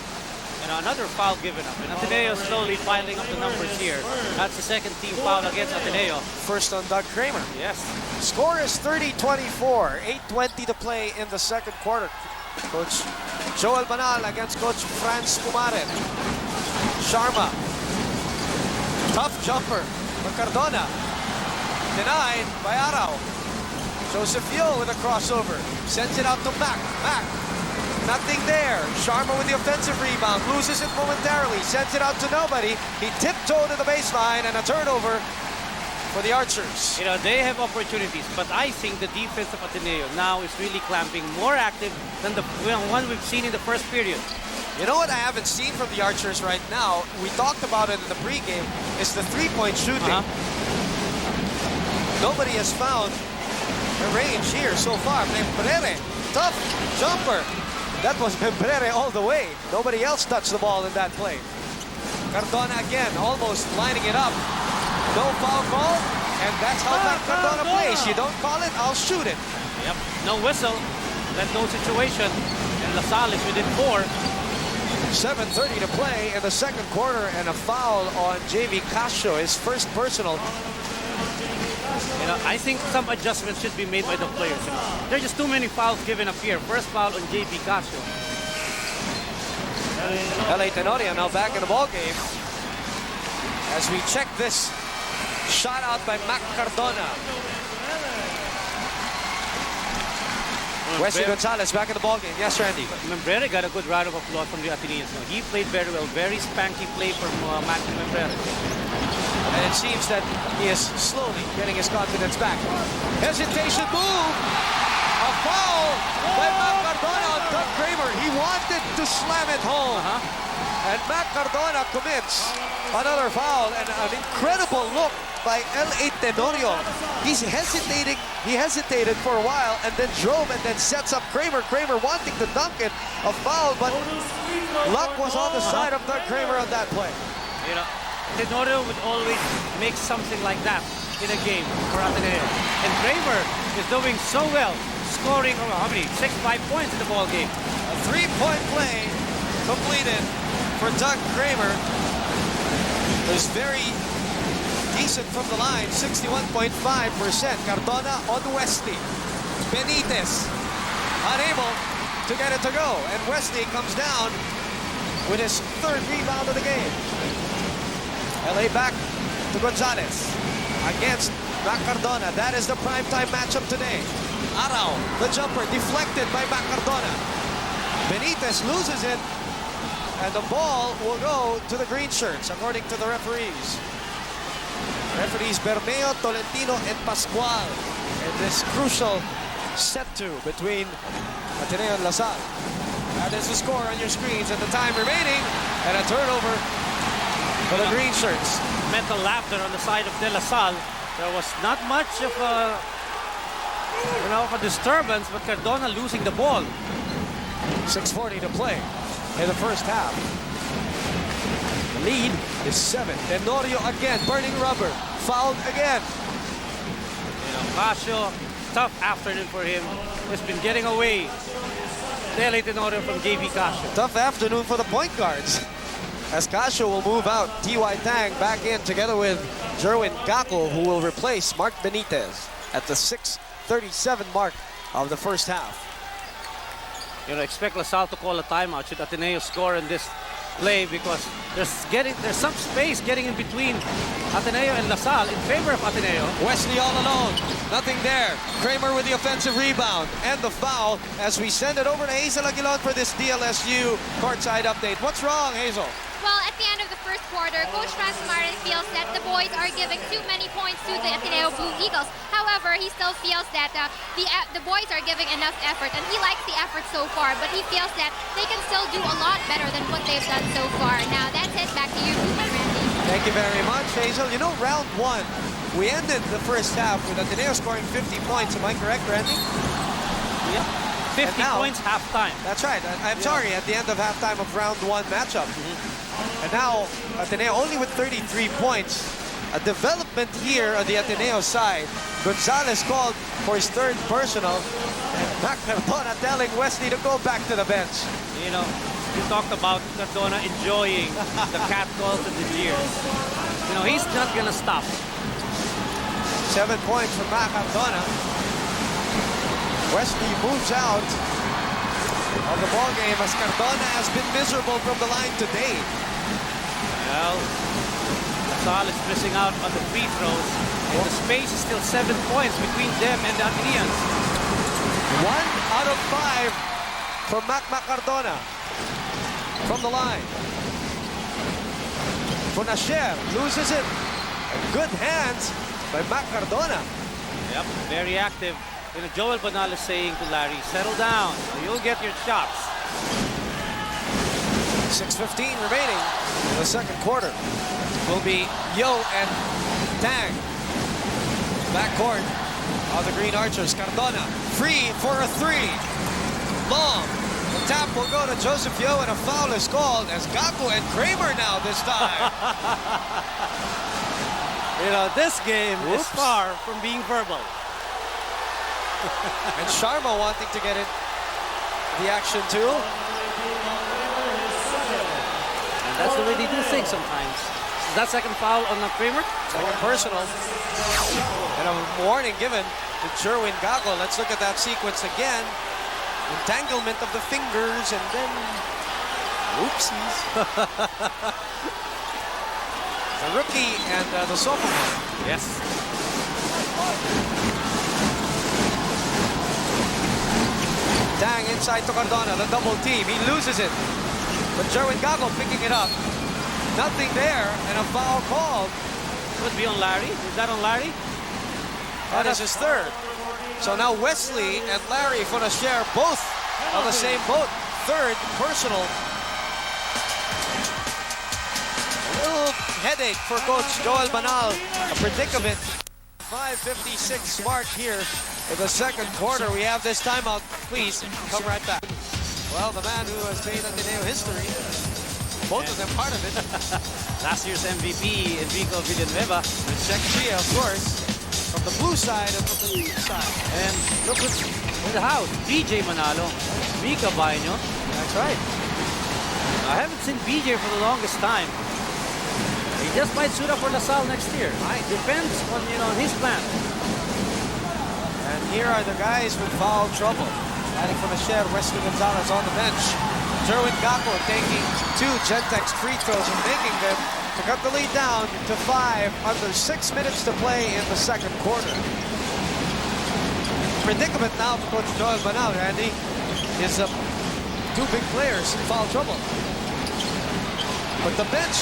You know, another foul given up. And Ateneo slowly piling up the numbers here. That's the second team foul against Ateneo.
First on Doug Kramer.
Yes.
Score is 30-24. 8:20 to play in the second quarter. Coach Joel Banal against Coach Franz Pumaren. Sharma. Tough jumper for Cardona. Denied by Arao. Joseph Yo with a crossover. Sends it out to Mac. Mac. Nothing there. Sharma with the offensive rebound. Loses it momentarily. Sends it out to nobody. He tiptoed to the baseline and a turnover for the Archers.
You know, they have opportunities, but I think the defense of Ateneo now is really clamping, more active than the one we've seen in the first period.
You know what I haven't seen from the Archers right now? We talked about it in the pregame. It's the three-point shooting. Nobody has found the range here so far. Membrere, tough jumper. That was Membrere all the way. Nobody else touched the ball in that play. Cardona again, almost lining it up. No foul call, and that's how Mac Cardona plays. You don't call it, I'll shoot it.
Yep, no whistle, that no situation, and Salle is within 4.
7:30 to play in the second quarter, and a foul on JV Casio, his first personal.
You know, I think some adjustments should be made by the players. You know? There are just too many fouls given up here. First foul on JV Casio.
LA Tenorio now back in the ball game as we check this shot out by Mac Cardona. Wesley Gonzales back in the ball game. Yes, Randy.
Membrere got a good round of applause from the Ateneans. He played very well. Very spanky play from Mac Membrere.
And it seems that he is slowly getting his confidence back. Hesitation move. A foul by Mac Cardona on Doug Kramer. He wanted to slam it home. And Mac Cardona commits another foul, and an incredible look by L.A. Tenorio. He's hesitating. He hesitated for a while and then drove and then sets up Kramer. Kramer wanting to dunk it. A foul, but luck was on the side of Doug Kramer on that play.
You know, Tenorio would always make something like that in a game for Ateneo. And Kramer is doing so well, scoring, how many? 5 points in the ball game.
A three-point play completed for Doug Kramer. It was very decent from the line, 61.5%. Cardona on Wesley. Benitez unable to get it to go. And Wesley comes down with his third rebound of the game. LA back to Gonzales against Mac Cardona. That is the primetime matchup today. Arao, the jumper deflected by Mac Cardona. Benitez loses it. And the ball will go to the green shirts, according to the referees. Referees Bermeo, Tolentino, and Pascual in this crucial set two between Ateneo and LaSalle. That is the score on your screens and the time remaining, and a turnover for the green shirts.
Mental laughter on the side of De La Salle. There was not much of a, of a disturbance, but Cardona losing the ball.
6:40 to play in the first half. The lead is 7. Tenorio again, burning rubber, fouled again.
Casio, tough afternoon for him. He's been getting away. Tele Tenorio from JV Casio.
Tough afternoon for the point guards, as Casio will move out. T.Y. Tang back in together with Jerwin Gaco, who will replace Mark Benitez at the 6:37 mark of the first half.
Expect LaSalle to call a timeout should Ateneo score in this play, because there's some space getting in between Ateneo and LaSalle in favor of Ateneo.
Wesley all alone, nothing there. Kramer with the offensive rebound and the foul as we send it over to Hazel Aguilon for this DLSU courtside update. What's wrong, Hazel?
Well, at the end of the first quarter, Coach Francis Marin feels that the boys are giving too many points to the Ateneo Blue Eagles. However, he still feels that the boys are giving enough effort, and he likes the effort so far, but he feels that they can still do a lot better than what they've done so far. Now, that's it. Back to you, Randy.
Thank you very much, Hazel. Round one, we ended the first half with Ateneo scoring 50 points. Am I correct, Randy?
Yep. 50 points halftime.
That's right. I'm sorry, at the end of halftime of round one matchup. And now, Ateneo only with 33 points. A development here on the Ateneo side. Gonzales called for his third personal. And Mac Cardona telling Wesley to go back to the bench.
You talked about Cardona enjoying the catcalls and the jeers. He's not going to stop.
7 points from Mac Cardona. Wesley moves out of the ball game as Cardona has been miserable from the line today.
Well, LaSalle is missing out on the free throws. And the space is still 7 points between them and the Ateneans.
1 out of 5 for Mac Cardona from the line. Fonacier loses it. Good hands by Mac Cardona.
Yep, very active. Joel Banal is saying to Larry, settle down, you'll get your shots.
6:15 remaining in the second quarter. Will be Yo and Tang. Backcourt of the Green Archers. Cardona free for a 3. Long. The tap will go to Joseph Yo, and a foul is called as Gaco and Kramer now this time.
This game is far from being verbal.
And Sharma wanting to get it the action too.
And that's the way they do things sometimes. Is that second foul on Kramer?
Second personal. And a warning given to Jerwin Gaco. Let's look at that sequence again. Entanglement of the fingers and then oopsies. The rookie and the sophomore.
Yes.
Tang inside to Cardona, the double team. He loses it. But Jerwin Gaco picking it up. Nothing there, and a foul called.
Could be on Larry. Is that on Larry?
That is his third. So now Wesley and Larry Fonacier both on the same boat. Third personal. A little headache for Coach Joel Banal. A predicament. 5:56 mark here in the second quarter. We have this timeout. Please come right back. Well, the man who has made Ateneo history, both of them part of it.
Last year's MVP, Enrico Villanueva.
With Check Chia, of course, from the blue side and from the green side.
And look what's in the house. BJ Manalo, Mika Baino.
That's right.
I haven't seen BJ for the longest time. He just might suit up for LaSalle next year. Depends on his plan.
And here are the guys with foul trouble. Adding from the shed, Wesley Gonzales on the bench. Jerwin Gaco taking 2 Gentex free throws and making them to cut the lead down to 5 under 6 minutes to play in the second quarter. Predicament now for Coach Joel Banal, Randy, is 2 big players in foul trouble. But the bench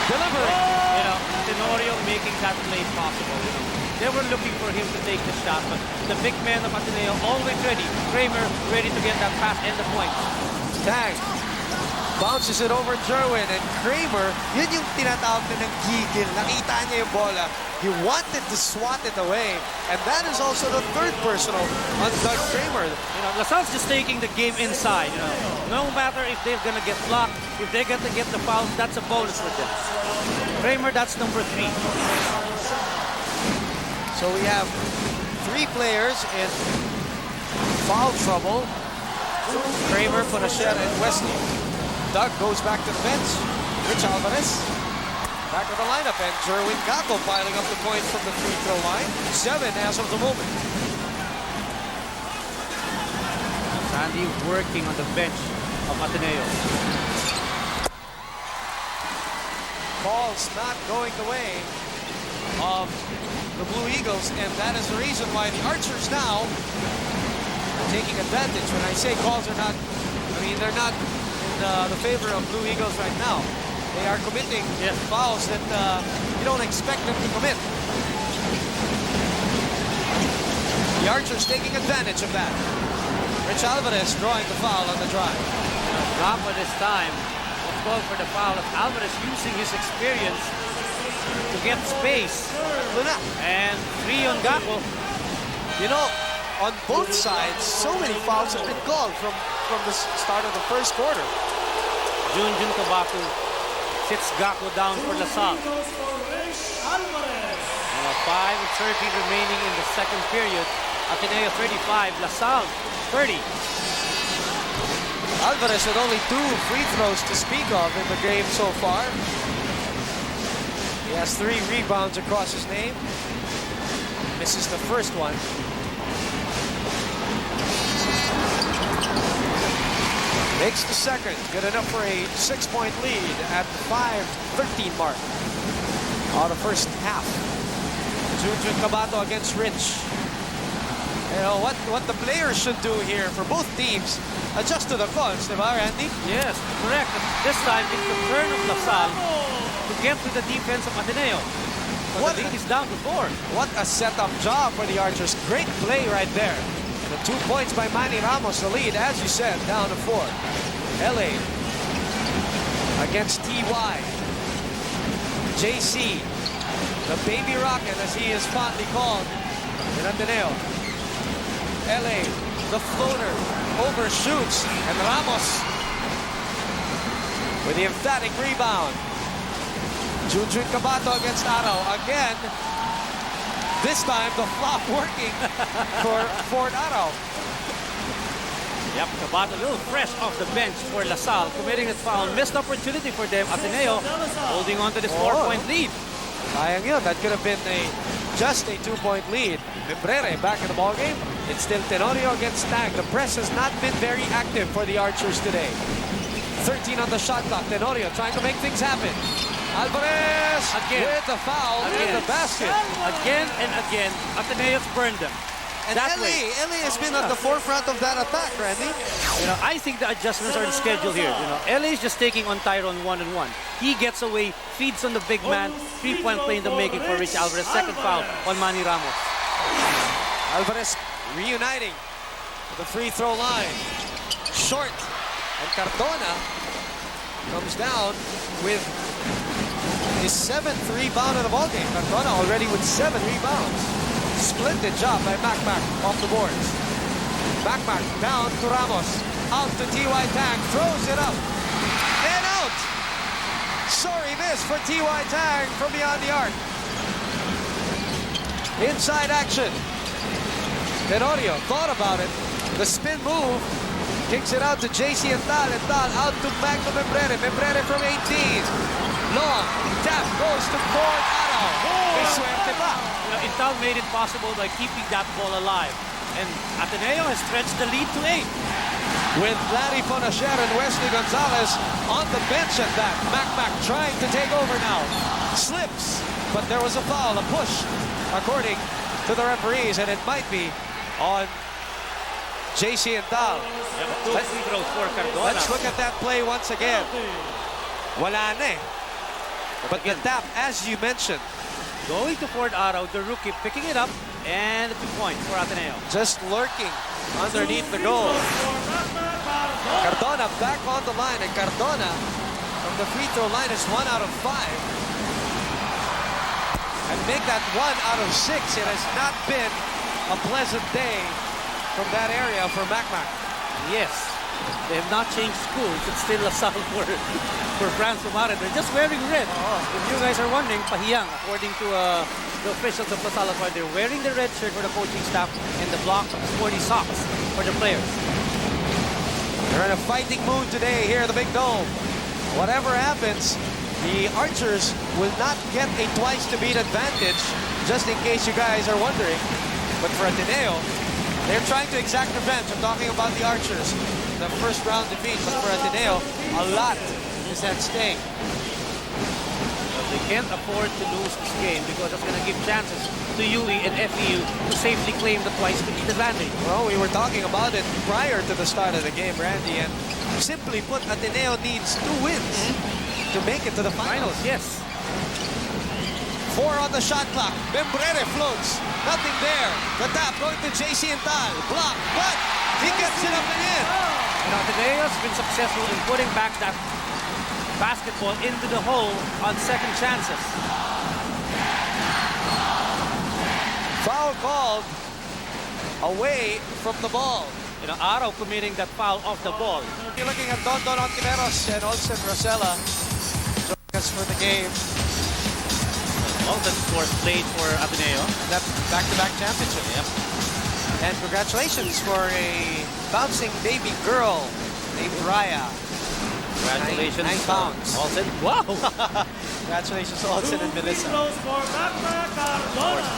delivering.
You know, Tenorio making that play possible. You know, they were looking for him to take the shot, but the big man of Ateneo always ready. Kramer ready to get that pass and the point.
Tang bounces it over Jerwin, and Kramer, yun yung tinatawag na ng gigil. Nakita niya yung bola. He wanted to swat it away, and that is also the third personal on Doug Kramer.
You know, LaSalle's just taking the game inside. You know, no matter if they're gonna get blocked, if they're gonna get the foul, that's a bonus for them. Kramer, that's number 3.
So we have 3 players in foul trouble. Kramer, Fonacier, and Wesley. Doug goes back to the bench. Rich Alvarez back to the lineup, and Jerwin Gaco piling up the points from the free throw line. 7 as of the moment.
Sandy working on the bench of Ateneo.
Ball's not going the way of the Blue Eagles, and that is the reason why the Archers now are taking advantage. When I say calls are not, I mean they're not in the favor of Blue Eagles right now. They are committing fouls that you don't expect them to commit. The Archers taking advantage of that. Rich Alvarez drawing the foul on the drive.
Gaco this time was called for the foul. Alvarez using his experience to get space. And 3 on Gaco.
You know, on both sides, so many fouls have been called from the start of the first quarter.
Junjun Kabaku sits Gaco down for LaSalle. 5:30 remaining in the second period. Ateneo 35, LaSalle 30.
Alvarez had only 2 free throws to speak of in the game so far. He has 3 rebounds across his name. Misses the first one. Makes the second. Good enough for a 6-point lead at the 5:13 mark. Out of first half. Junjun Cabato against Rich. You know, what the players should do here for both teams, adjust to the calls, di ba, Randy?
Yes, correct. This time, it's the turn of LaSalle to get to the defense of Ateneo. So the lead is down to 4.
What a setup job for the Archers. Great play right there. The 2 points by Manny Ramos, the lead, as you said, down to 4. LA against TY. JC, the baby rocket, as he is fondly called in Ateneo. LA, the floater, overshoots, and Ramos with the emphatic rebound. Junjun Cabato against Arao again. This time, the flop working for Fort Arao.
Yep, Cabato a little fresh off the bench for LaSalle, committing a foul. Missed opportunity for them. Ateneo holding on to this 4-point lead.
Sayang yun. That could have been just a 2-point lead. Membrere back in the ballgame. It's still Tenorio against Tang. The press has not been very active for the Archers today. 13 on the shot clock. Tenorio trying to make things happen. Alvarez
again
with the foul in the basket.
Again and again, Ateneo's burned them.
And LA has been at the forefront of that attack, Randy.
You know, I think the adjustments are scheduled here. You know, LA is just taking on Tyrone 1-on-1. He gets away, feeds on the big man, 3-point play in the making for Rich Alvarez. Second foul on Manny Ramos.
Alvarez reuniting at the free throw line. Short. And Cardona comes down with his 7th rebound in the ballgame. Cardona already with 7 rebounds. Splendid job by Mac off the boards. Mac down to Ramos. Out to T.Y. Tang. Throws it up. And out. Sorry miss for T.Y. Tang from beyond the arc. Inside action. Tenorio thought about it. The spin move. Kicks it out to JC and Tal. And Tal out to back to Membrere. Membrere from 18. Long. Tap goes to Fort Arao. May suerte pa.
Intal made it possible by keeping that ball alive. And Ateneo has stretched the lead to 8.
With Larry Fonacier and Wesley Gonzales on the bench at that. Mac trying to take over now. Slips, but there was a foul, a push, according to the referees, and it might be on JC and Tal.
Let's look at that play once again.
wala na eh. But the tap, as you mentioned,
Going to fourth arrow, the rookie picking it up, and 2 points for Ateneo.
just lurking underneath the goal. Cardona back on the line, and Cardona from the free throw line is 1 out of 5. And make that 1 out of 6. It has not been a pleasant day from that area for Mac.
Yes, they have not changed schools. It's still LaSalle for France Sumare. They're just wearing red. If you guys are wondering, pahiyang, according to the officials of LaSalle, they're wearing the red shirt for the coaching staff and the block sporty socks for the players.
They're in a fighting mood today here at the Big Dome. Whatever happens, the Archers will not get a twice-to-beat advantage, just in case you guys are wondering. But for Ateneo, they're trying to exact revenge. I'm talking about the Archers. The first round defeat, but for Ateneo, a lot is at stake.
They can't afford to lose this game because it's going to give chances to UE and FEU to safely claim the twice-to-beat advantage.
Well, we were talking about it prior to the start of the game, Randy, and simply put, Ateneo needs 2 wins to make it to the finals.
Yes.
4 on the shot clock. Membrere floats. Nothing there. The tap going to JC and Tal. Block, but he gets it up and in.
And Ateneo has been successful in putting back that basketball into the hole on second chances.
Foul called away from the ball.
You know, Arrow committing that foul off the ball.
You're looking at Don Ontiveros and Olsen Rosella joining us for the game.
All the scores played for Ateneo.
That back-to-back championship.
Yep.
And congratulations for a bouncing baby girl named Raya.
Congratulations.
9 pounds.
Olsen. Wow.
Congratulations to Olsen and Melissa.
For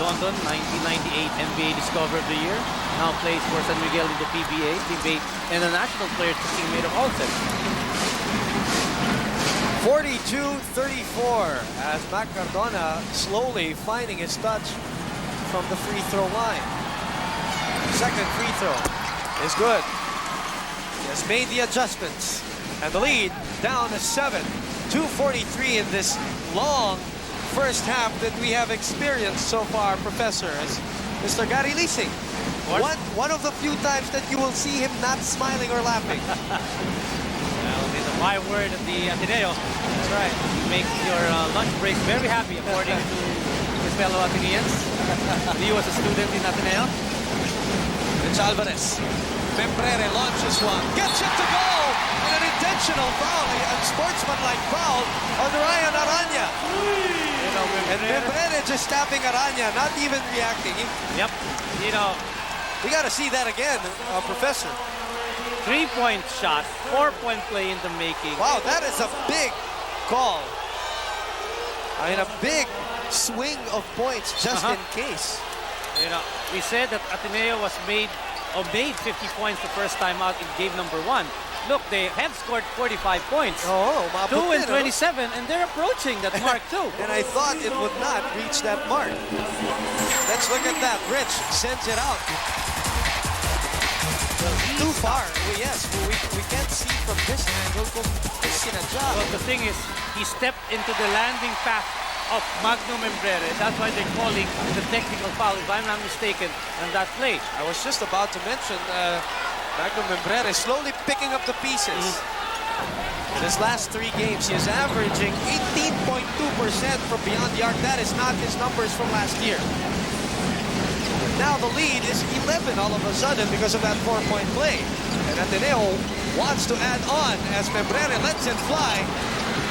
London, 1998 NBA Discover of the Year. Now plays for San Miguel in the PBA. Teammate and a national player teammate of Olsen.
42-34 as Mac Cardona slowly finding his touch from the free throw line. Second free throw is good. He has made the adjustments. And the lead down to 7. 2:43 in this long first half that we have experienced so far, Professor, as Mr. Gary Leasing. One of the few times that you will see him not smiling or laughing.
Well, in the my word of the Ateneo,
That's right.
makes your lunch break very happy, according to his fellow Ateneans. He was a student in Ateneo.
It's Alvarez. Membrere launches one. Gets it to go! And an intentional foul, a unsportsmanlike foul on Ryan Aranya.
You know,
And Membrere just tapping Aranya, not even reacting.
Yep. You know,
We got to see that again, Professor.
3-point shot, 4-point play in the making.
Wow, that is a big call. I mean, a big swing of points just in case.
You know, we said that Ateneo made 50 points the first time out in game number 1. Look, they have scored 45 points.
Oh,
2 and 27, and they're approaching that mark too.
And I thought it would not reach that mark. Let's look at that. Rich sends it out. Too far. Well, yes, we can't see from this angle kung sinadya.
Well, the thing is, he stepped into the landing path of Magno Membrere. That's why they're calling the technical foul, if I'm not mistaken, on that play.
I was just about to mention Magno Membrere slowly picking up the pieces. In his last 3 games, he is averaging 18.2% from beyond the arc. That is not his numbers from last year. Now the lead is 11 all of a sudden because of that 4-point play. And Ateneo wants to add on as Membrere lets it fly,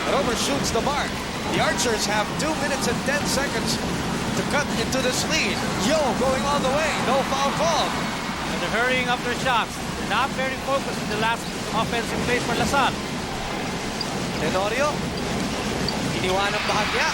but overshoots the mark. The Archers have 2 minutes and 10 seconds to cut into this lead. Yo, going all the way, no foul call.
And they're hurrying up their shots. They're not very focused in the last offensive play for LaSalle.
Tenorio, iniwanang bahagya.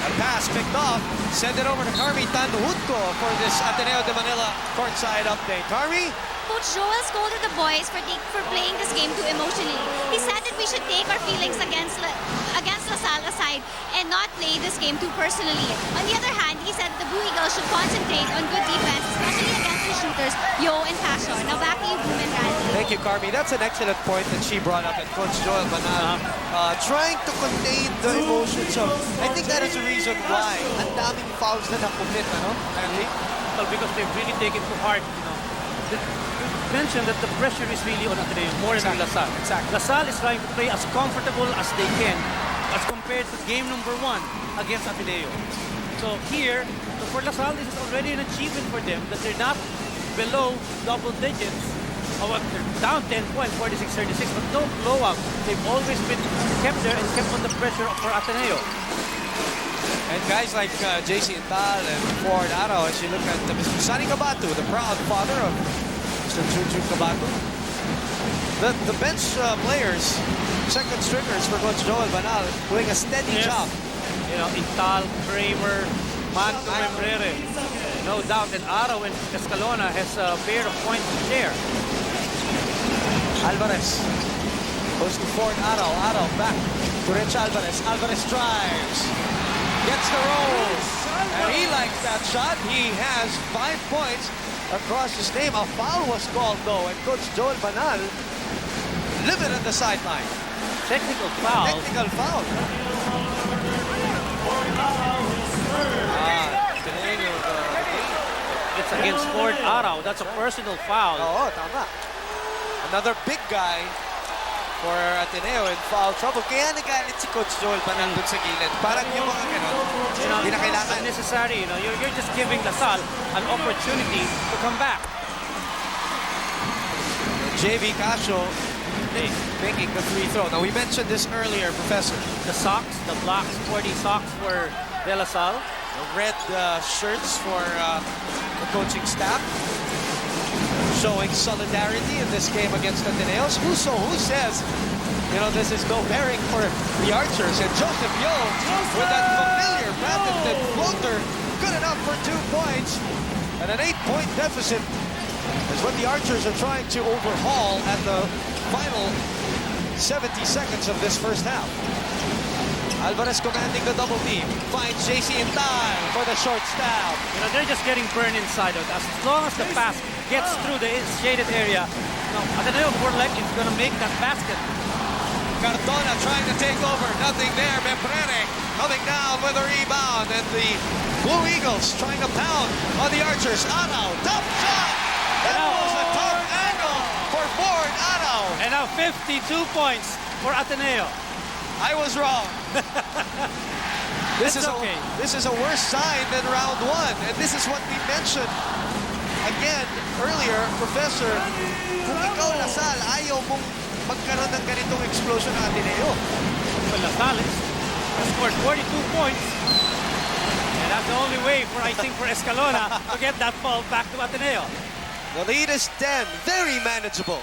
A pass picked off. Send it over to Carmi Tanhutko for this Ateneo de Manila courtside update. Carmi?
Coach Joel scolded the boys for playing this game too emotionally. He said that we should take our feelings against LaSalle aside and not play this game too personally. On the other hand, he said the Blue Eagles should concentrate on good defense, especially against three shooters, Yo and Casio. Now back to you, Boom and Randy.
Thank you, Carmi. That's an excellent point that she brought up, and Coach Joel Banal trying to contain the emotions of. I think that is the reason why ang daming fouls na nakumit, ano, Randy?
Well, because they've really taken to heart, you know. You mentioned that the pressure is really on Ateneo more than LaSalle.
Exactly.
LaSalle is trying to play as comfortable as they can as compared to game number 1 against Ateneo. So here, for LaSalle, this is already an achievement for them that they're not below double digits. Oh, they're down 10 points, 46-36, but no blowout. They've always been kept there and kept on the pressure for Ateneo.
And guys like JC Intal and Ford Arao, as you look at Mr. Sunny Cabatu, the proud father of Mr. Chuchu Cabatu. The bench players, second stringers for Coach Joel Banal, doing a steady job.
You know, Intal, Kramer, Manto Membrere. No doubt, and Arao and Escalona has a pair of points to share.
Alvarez goes to Ford Arao. Arao back to Rich Alvarez. Alvarez drives. Gets the roll. And he likes that shot. He has 5 points across his name. A foul was called, though, and Coach Joel Banal livid at the sideline.
Technical foul.
Technical foul.
It's against Ford Arao. That's a personal foul.
Oo, tama. Another big guy for Ateneo in foul trouble. Kaya nagalit si Coach Joel Banal dun sa gilid. Parang yung mga ganun, hindi na kailangan.
It's unnecessary, you know. You're just giving LaSalle an opportunity to come back.
JV Casio making the free throw. Now, we mentioned this earlier, Professor.
The socks, the black sporty socks for De La Salle.
The red shirts for the coaching staff. Showing solidarity in this game against Ateneos. Who says, you know, this is no bearing for the Archers. And Joseph Yo with that familiar patented floater, good enough for 2 points. And an 8-point deficit is what the Archers are trying to overhaul at the final 70 seconds of this first half. Alvarez commanding the double team. Finds JC in time for the short stab.
You know, they're just getting burned inside of it. As long as the pass gets through the shaded area, you know, Ateneo more likely is going to make that basket.
Cardona trying to take over. Nothing there. Membrere coming down with a rebound. And the Blue Eagles trying to pound on the Archers. Arao, top shot. That was a tough angle for Ford Arao.
And now 52 points for Ateneo.
I was wrong. This is
okay.
This is a worse sign than round 1. And this is what we mentioned again earlier, Professor. Kung ikaw, LaSalle, ayaw mong magkaroon ng ganitong explosion na Ateneo.
Well, LaSalle has scored 42 points. And that's the only way for, I think, for Escalona to get that ball back to Ateneo.
The lead is 10. Very manageable.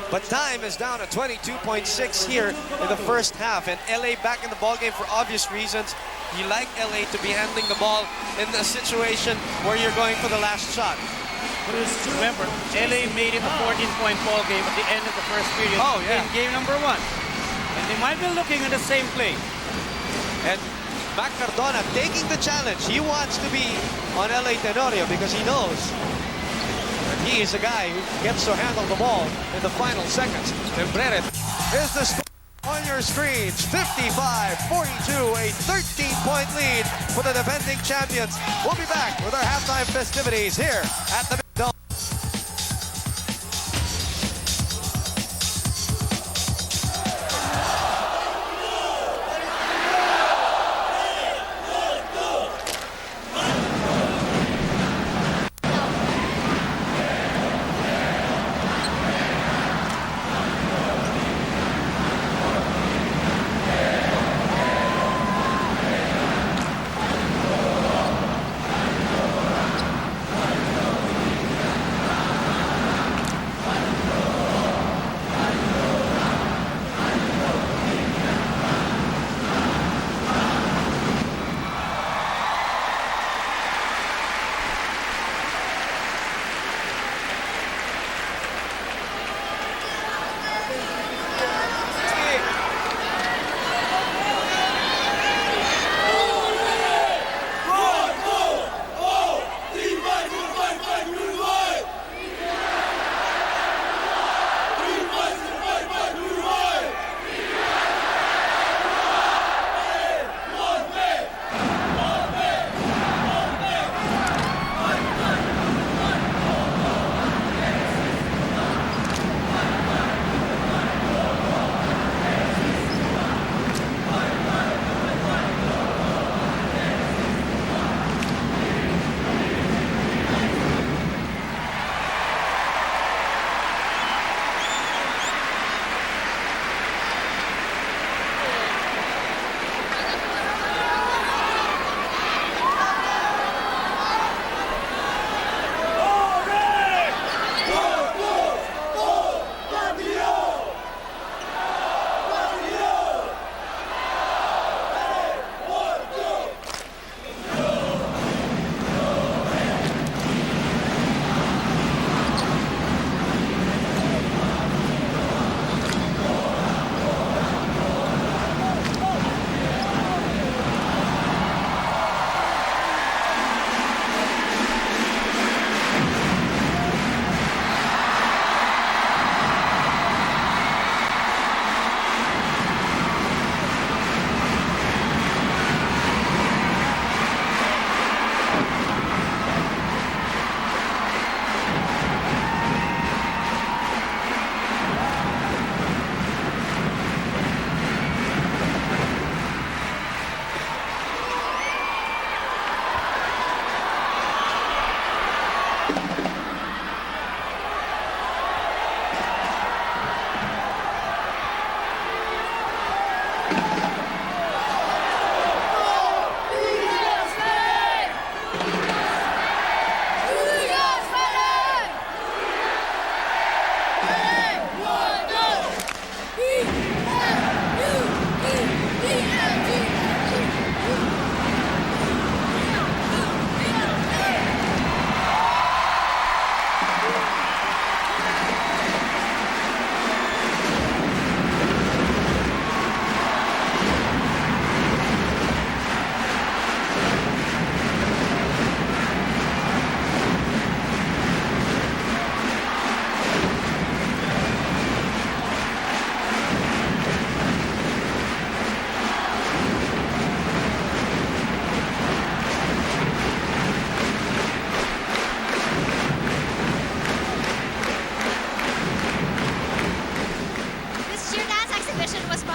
But time is down to 22.6 here in the first half. And LA back in the ballgame for obvious reasons. You like LA to be handling the ball in a situation where you're going for the last shot.
Remember, LA made it a 14-point ball game at the end of the first period in game number 1. And they might be looking at the same play.
And Mac Cardona taking the challenge. He wants to be on LA Tenorio because he knows he is a guy who gets to handle the ball in the final seconds. Membrere is the score on your screens. 55-42, a 13-point lead for the defending champions. We'll be back with our halftime festivities here at the Big Dome.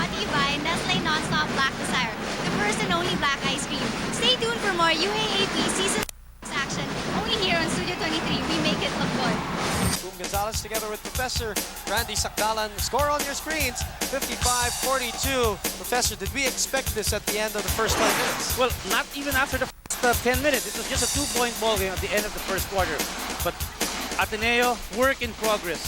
brought to you by Nestle Nonstop Black Desire, the first and only black ice cream. Stay tuned for more UAAP Season 6 action, only here on Studio 23. We make it look good.
Boom Gonzales together with Professor Randy Sakdalan. Score on your screens, 55-42. Professor, did we expect this at the end of the first 5 minutes?
Well, not even after the first 10 minutes. It was just a 2-point ball game at the end of the first quarter. But Ateneo, work in progress.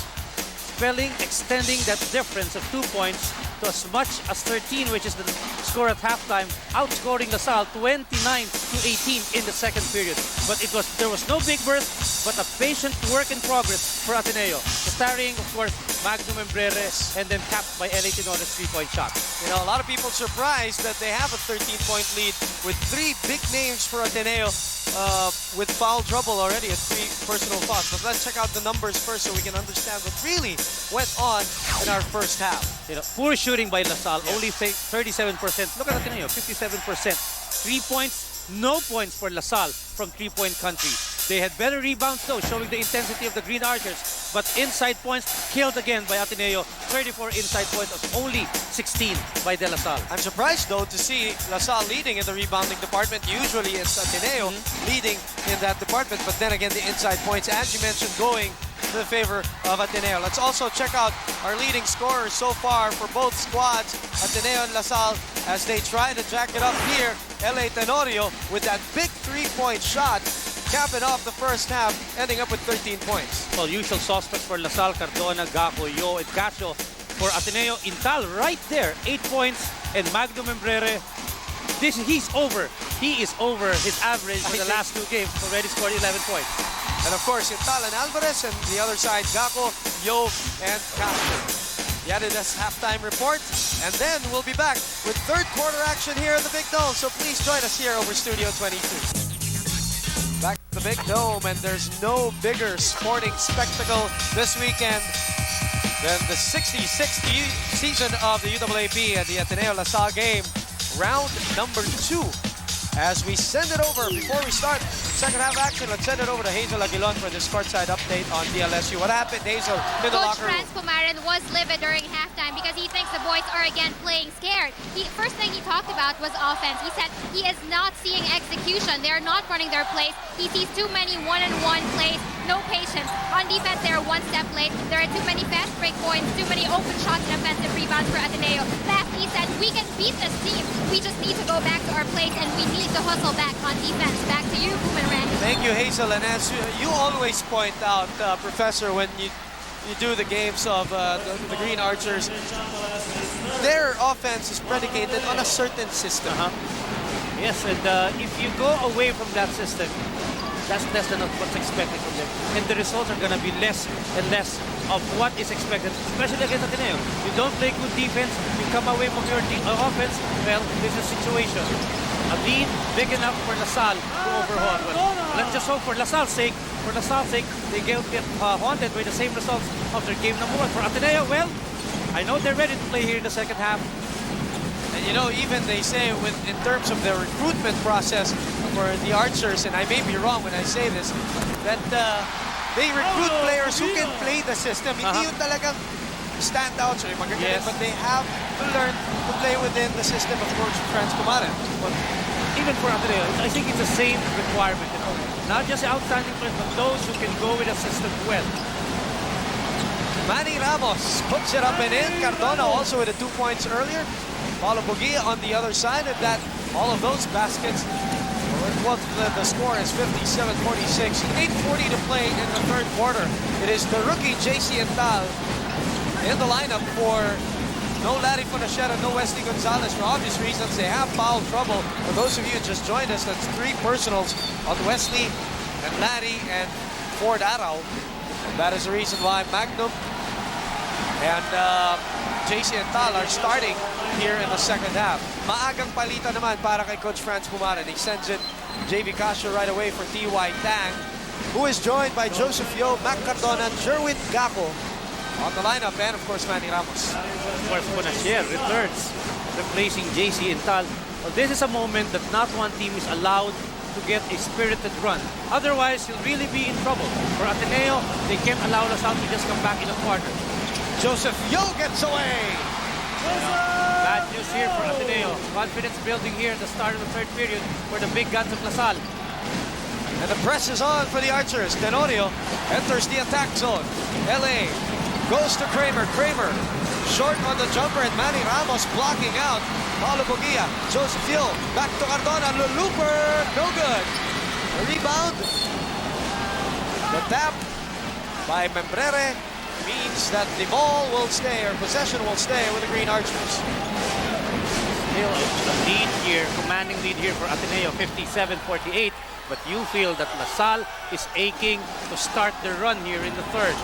Spelling, extending that difference of 2 points to as much as 13, which is the score at halftime, outscoring Salle 29-18 in the second period. But there was no big burst, but a patient work in progress for Ateneo. Starring, of course, Magnum and Brere, and then capped by LA Tenorio's 3-point shot.
You know, a lot of people surprised that they have a 13-point lead with 3 big names for Ateneo with foul trouble already at 3 personal fouls. But let's check out the numbers first so we can understand what really went on in our first half.
You know, poor shooting by Salle, only 37%. Look at Ateneo, 57%. 3 points, no points for Salle from 3-point country. They had better rebounds though, showing the intensity of the Green Archers. But inside points, killed again by Ateneo. 34 inside points, of only 16 by De La Salle.
I'm surprised though to see La Salle leading in the rebounding department. Usually it's Ateneo leading in that department, but then again the inside points, as you mentioned, going to the favor of Ateneo. Let's also check out our leading scorers so far for both squads, Ateneo and La Salle, as they try to jack it up here. LA Tenorio with that big 3-point shot, capping off the first half, ending up with 13 points.
Well, usual suspects for Salle, Cardona, Gaco, Yo, and Casio. For Ateneo, Intal right there, 8 points, and Magnum and Brere. He's over. He is over his average for the last 2 games. Already scored 11 points.
And of course, Intal and Alvarez, and the other side, Gaco, Yo, and Casio. The Adidas halftime report, and then we'll be back with third quarter action here at the Big Dome. So please join us here over Studio 22. Back to the Big Dome, and there's no bigger sporting spectacle this weekend than the 66th season of the UAAP and the Ateneo La Salle game, round number 2. As we send it over, before we start second half action, let's send it over to Hazel Aguilon for this courtside update on DLSU. What happened, Hazel, in the
Coach
locker room?
Franz Pumaran was livid during halftime because he thinks the boys are again playing scared. First thing he talked about was offense. He said he is not seeing execution. They are not running their plays. He sees too many one-on-one plays, no patience. On defense, they are one step late. There are too many fast break points, too many open shots and offensive rebounds for Ateneo. Last, he said, we can beat this team. We just need to go back to our plays and we need to hustle back on defense. Back to you, Boom and Randy.
Thank you, Hazel. And as you always point out, Professor, when you do the games of the Green Archers, their offense is predicated on a certain system.
Yes, and if you go away from that system, that's less than what's expected from them. And the results are going to be less and less of what is expected, especially against Ateneo. You don't play good defense, you come away from your offense, well, this is a situation. A lead big enough for Salle to overhaul. Well, let's just hope for Salle's sake, they get haunted by the same results of their game number 1. For Ateneo, well, I know they're ready to play here in the second half.
And you know, even they say in terms of their recruitment process for the Archers, and I may be wrong when I say this, that they recruit players who can play the system. Hindi yung talagang standouts or magagaling, but they have to learn to play within the system of Coach Franz Pumaran.
But even for Ateneo, I think it's the same requirement. You know? Not just outstanding players, but those who can go with the system well.
Manny Ramos puts it up and in. Cardona also with 2 points earlier. Paolo Bugia on the other side of that. All of those baskets. Well, the score is 57-46. 8:40 to play in the third quarter. It is the rookie JC Intal in the lineup for no Larry Fonacier, no Wesley Gonzales. For obvious reasons, they have foul trouble. For those of you who just joined us, that's 3 personals on Wesley and Larry and Ford Arau. That is the reason why Magnum and JC and Tal are starting here in the second half. Maagang palita naman para kay Coach Franz Pumaran. He sends it JV Casio right away for TY Tang, who is joined by Joseph Yo, Mac Cardona, Jerwin, Gaco on the lineup, and of course Manny Ramos.
Of course, Fonacier returns, replacing JC and Tal. Well, this is a moment that not one team is allowed to get a spirited run. Otherwise, you'll really be in trouble. For Ateneo, they can't allow us out to just come back in a quarter.
Joseph Yo gets away.
chances here for Ateneo. Confidence building here at the start of the third period for the big guns of Salle.
And the press is on for the Archers. Tenorio enters the attack zone. LA goes to Kramer. Kramer short on the jumper, and Manny Ramos blocking out. Paolo Bugia, Joseph Hill, back to Cardona, looper, no good. The rebound. The tap by Membrere means that the ball will stay, or possession will stay with the Green Archers.
Still a lead here, commanding lead here for Ateneo, 57-48. But you feel that Salle is aching to start the run here in the third.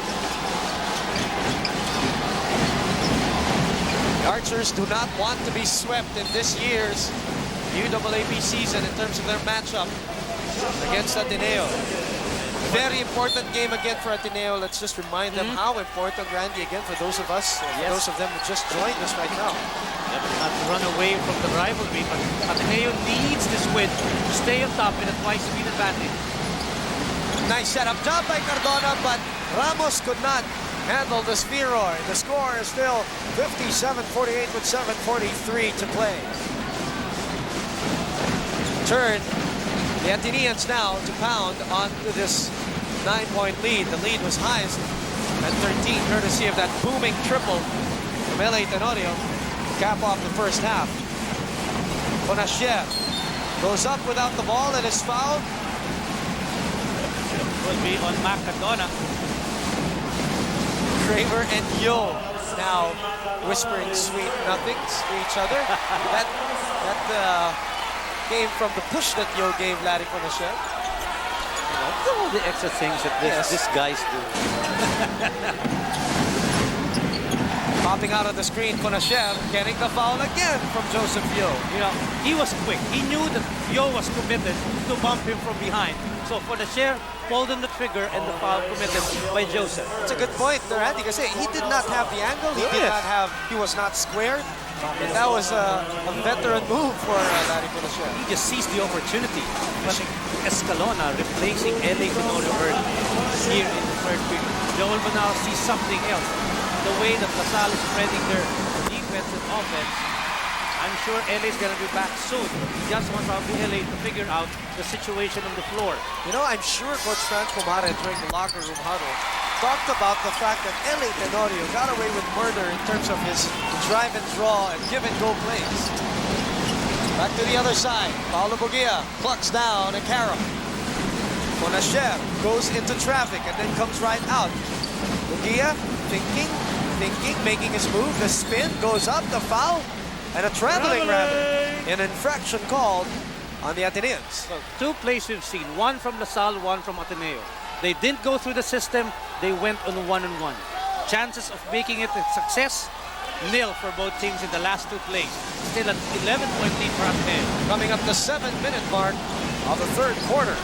The Archers do not want to be swept in this year's UAAP season in terms of their matchup against Ateneo. Very important game again for Ateneo. Let's just remind them how important, Randy, again, for those of us, for those of them who just joined us right now.
Yep, not to run away from the rivalry, but Ateneo needs this win to stay on top in a twice-speed advantage.
Nice setup job by Cardona, but Ramos could not handle the spheroid. The score is still 57-48 with 7:43 to play. Turn the Ateneans now to pound onto this 9-point lead. The lead was highest at 13, courtesy of that booming triple from LA Tenorio to cap off the first half. Fonacier goes up without the ball and is fouled.
Will be on Mac Cardona.
Kramer and Yo now whispering sweet nothings to each other. that came from the push that Yo gave Larry Fonacier.
All the extra things that these guys do.
Popping out of the screen, Fonacier getting the foul again from Joseph Yo.
You know, he was quick. He knew that Yo was committed to bump him from behind. So Fonacier pulled on the trigger and the foul committed by Joseph.
It's a good point, Randy, because he did not have the angle. He was not squared. And that was a veteran move for Larry Fonacier.
He just seized the opportunity. But Escalona replacing LA Tenorio early here in the third period. Joel Banal sees something else. The way that Salle is spreading their defense and offense, I'm sure LA is going to be back soon. He just wants LA to figure out the situation on the floor.
You know, I'm sure Coach Franz Pomare during the locker room huddle talked about the fact that LA Tenorio got away with murder in terms of his drive and draw and give and go plays. Back to the other side. Paolo Bugia plucks down a Cara. Fonacier goes into traffic and then comes right out. Bugia thinking, making his move. The spin goes up, the foul, and a traveling rabbit. An infraction called on the Ateneans.
So, two plays we've seen, one from Salle, one from Ateneo. They didn't go through the system, they went on one-on-one. Chances of making it a success, nil for both teams in the last two plays. Still an 11-point lead for Ateneo.
Coming up the 7-minute mark of the third quarter.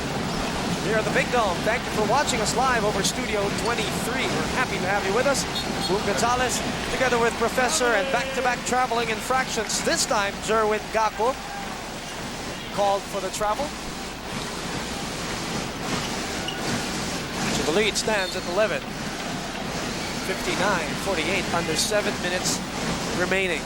Here at the Big Dome. Thank you for watching us live over Studio 23. We're happy to have you with us. Wesley Gonzales together with Professor and back-to-back traveling infractions. This time, Jerwin Gaco called for the travel. So the lead stands at 11. 59-48, under 7 minutes remaining.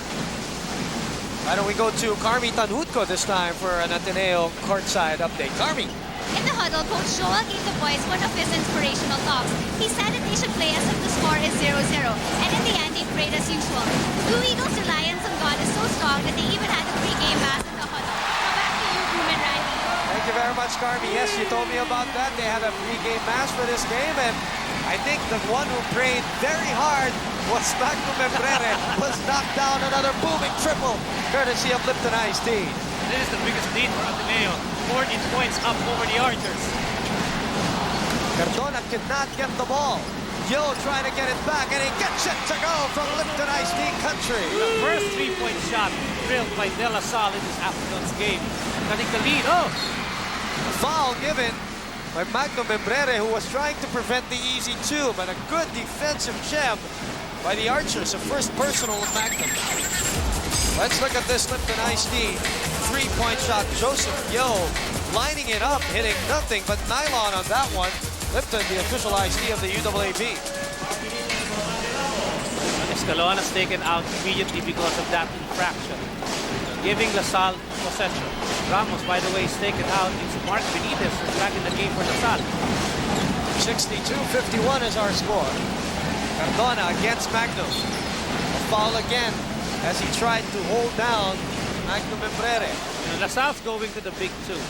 Why don't we go to Carmi Tanhutko this time for an Ateneo courtside update. Carmi.
In the huddle, Coach Joel gave the boys one of his inspirational talks. He said that they should play as if the score is 0-0. And in the end, they prayed as usual. The Blue Eagles' reliance on God is so strong that they even had a pre-game mass in the huddle. Now back to you, Boom and Randy.
Thank you very much, Carmi. Yes, you told me about that. They had a pre-game mass for this game, and I think the one who prayed very hard was Magno Membrere, was knocked down another booming triple, courtesy of Lipton Iced Tea.
This is the biggest lead for Ateneo. 14 points up over the Archers.
Cardona cannot get the ball. Yo trying to get it back, and he gets it to go from Lipton Iced Tea country.
The first three-point shot drilled by De La Salle in this afternoon's game. Cutting the lead. Oh!
A foul given by Magno Membrere, who was trying to prevent the easy two, but a good defensive gem by the Archers. A first personal of Magnum. Let's look at this Lipton Iced Tea three-point shot. Joseph Yo lining it up, hitting nothing but nylon on that one. Lipton, the official iced tea of the UAAP.
Escalona's taken out immediately because of that infraction, giving LaSalle possession. Ramos, by the way, is taken out. It's Mark Benitez who's back in the game for LaSalle.
62-51 is our score. Cardona against Magnum. A foul again as he tried to hold down Magnum Embrere.
LaSalle's going to the big two.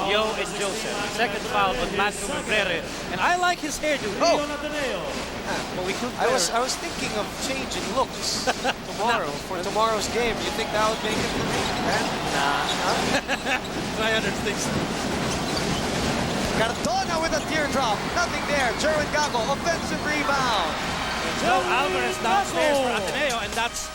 Yo and Joseph. Second foul on Magnum Embrere. And I like his hairdo. Oh! But we could
I was thinking of changing looks tomorrow for tomorrow's game. You think that would make it for me?
Nah. I understand.
Cardona with a teardrop. Nothing there. Jerwin Gaco, offensive rebound.
No Alvarez downstairs for Ateneo, and that's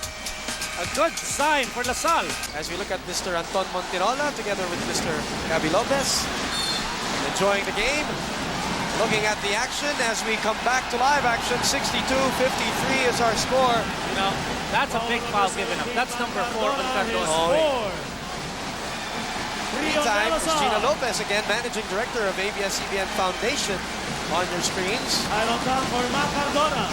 a good sign for LaSalle.
As we look at Mr. Anton Montirola together with Mr. Gabi Lopez, enjoying the game, looking at the action as we come back to live action. 62-53 is our score.
You know, that's a big foul given up. That's number 4 on Cardona.
Meantime, Gina Lopez, again, Managing Director of ABS-CBN Foundation, on your screens.
Final time for Mac Cardona.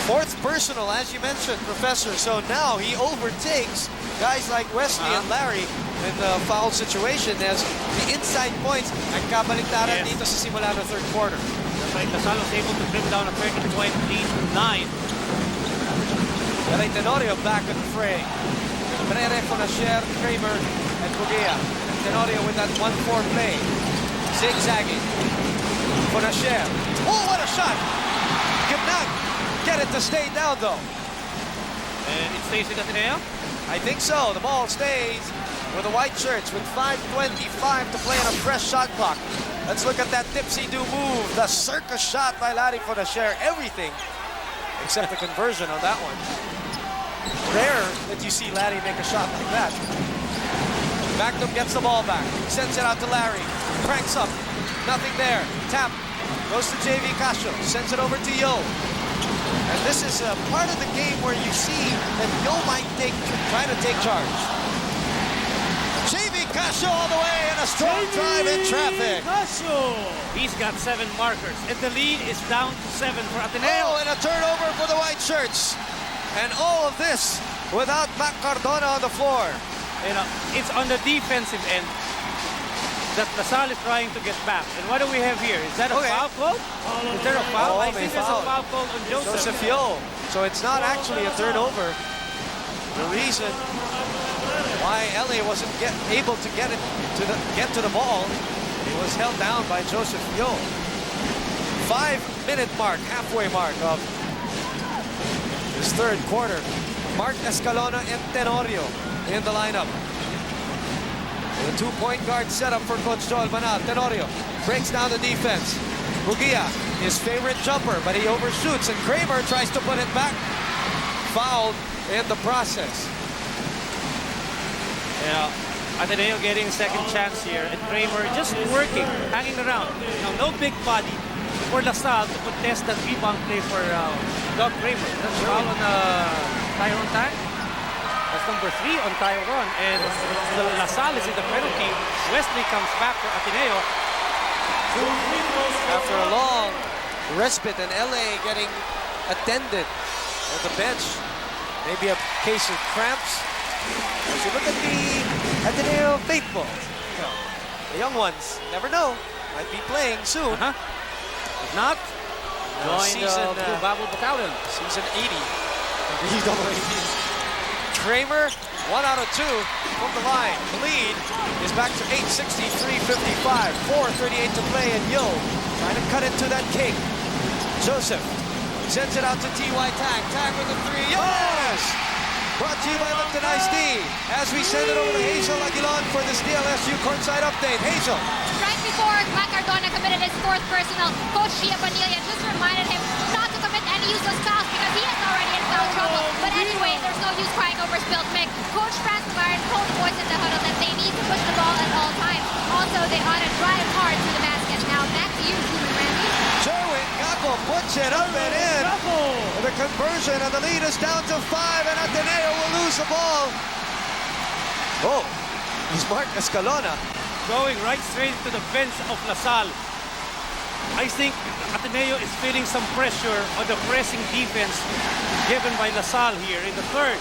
Fourth personal, as you mentioned, Professor. So now he overtakes guys like Wesley and Larry in the foul situation as the inside points nagkabaliktaran dito sa simula ng third quarter.
That's right, LaSalle was able to trim down a 30-point lead to 9.
Tenorio back in the fray. Brere, Fonacier, Kramer, and Bugia. Tenorio with that 1-4 play. Zigzagging. Fonacier. Oh, what a shot! Gimnag get it to stay down, though.
And it stays with Ateneo?
I think so. The ball stays with the white shirts with 5:25 to play on a fresh shot clock. Let's look at that dipsy-do move. The circus shot by Larry Fonacier. Everything except the conversion on that one. Rare that you see Larry make a shot like that. Magnum gets the ball back. Sends it out to Larry. Cranks up. Nothing there. Tap. Goes to JV Casio. Sends it over to Yo. And this is a part of the game where you see that Yo might try to take charge. JV Casio all the way and a strong drive in traffic.
He's got 7 markers, and the lead is down to 7 for Ateneo.
Oh, and a turnover for the white shirts. And all of this without Mac Cardona on the floor.
You know, it's on the defensive end that LaSalle is trying to get back. And what do we have here? Is that a foul call? Is there a foul? I think there's a foul call on Joseph.
Yo. So it's not actually a turnover. The reason why LA wasn't able to get to the ball, it was held down by Joseph Yo. 5-minute mark, halfway mark of this third quarter. Mark Escalona and Tenorio in the lineup. The 2-point guard setup for Coach Joel Banal. Tenorio breaks down the defense. Bugia, his favorite jumper, but he overshoots, and Kramer tries to put it back. Fouled in the process.
Yeah, Ateneo getting second chance here, and Kramer just working, hanging around. You know, no big body for LaSalle to contest that rebound play for Doug Kramer. That's foul on Tyrone Tang. That's number 3 on Tyrone, and LaSalle is in the penalty. Wesley comes back for Ateneo.
After a long respite and LA getting attended on the bench. Maybe a case of cramps. As you look at the Ateneo faithful, the young ones, never know, might be playing soon.
If not, join the Blue Babel Battalion.
Season 80 of the UAAP. Kramer, 1 out of 2 from the line. The lead is back to 8:63:55. 4:38 to play, and Yo trying to cut into that king. Joseph sends it out to T.Y. Tang. Tang with a 3. Yes! Brought to you by Lipton Iced Tea. As we send it over to Hazel Aguilan for this DLSU courtside update. Hazel.
Right before Mac Cardona committed his 4th personal, Coach Gia Bonilla just reminded him not to commit any useless fouls because he is already in foul trouble. But anyway, there's no use crying over spilled milk. Coach Franz Myron told the boys in the huddle that they need to push the ball at all times. Also, they ought to drive hard to the basket. Now back to you, Human Randy.
Jerwin, Gaco puts it up and in. The conversion, and the lead is down to 5, and Ateneo will lose the ball. Oh, he's Mark Escalona.
Going right straight to the bench of LaSalle. I think Ateneo is feeling some pressure on the pressing defense given by Salle here in the third.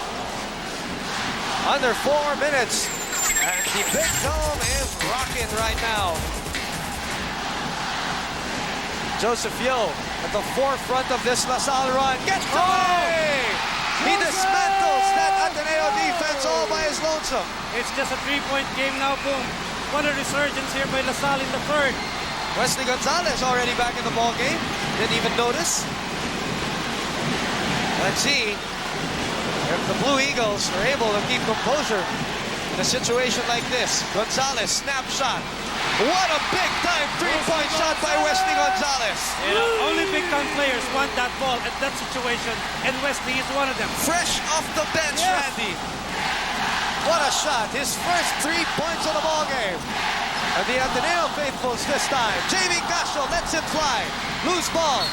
Under 4 minutes. And the Big Dome is rocking right now. Joseph Yo at the forefront of this Salle run. Gets away! He dismantles that Ateneo defense all by his lonesome.
It's just a 3-point game now, boom. What a resurgence here by Salle in the third.
Wesley Gonzales already back in the ball game. Didn't even notice. Let's see if the Blue Eagles are able to keep composure in a situation like this. Gonzales, snapshot. What a big-time three-point shot by Wesley Gonzales.
You know, only big-time players want that ball at that situation, and Wesley is one of them.
Fresh off the bench,
Yes.
Randy. What a shot. His first 3 points of the ball game. And the Ateneo faithfuls this time. JV Casio lets it fly. Loose ball.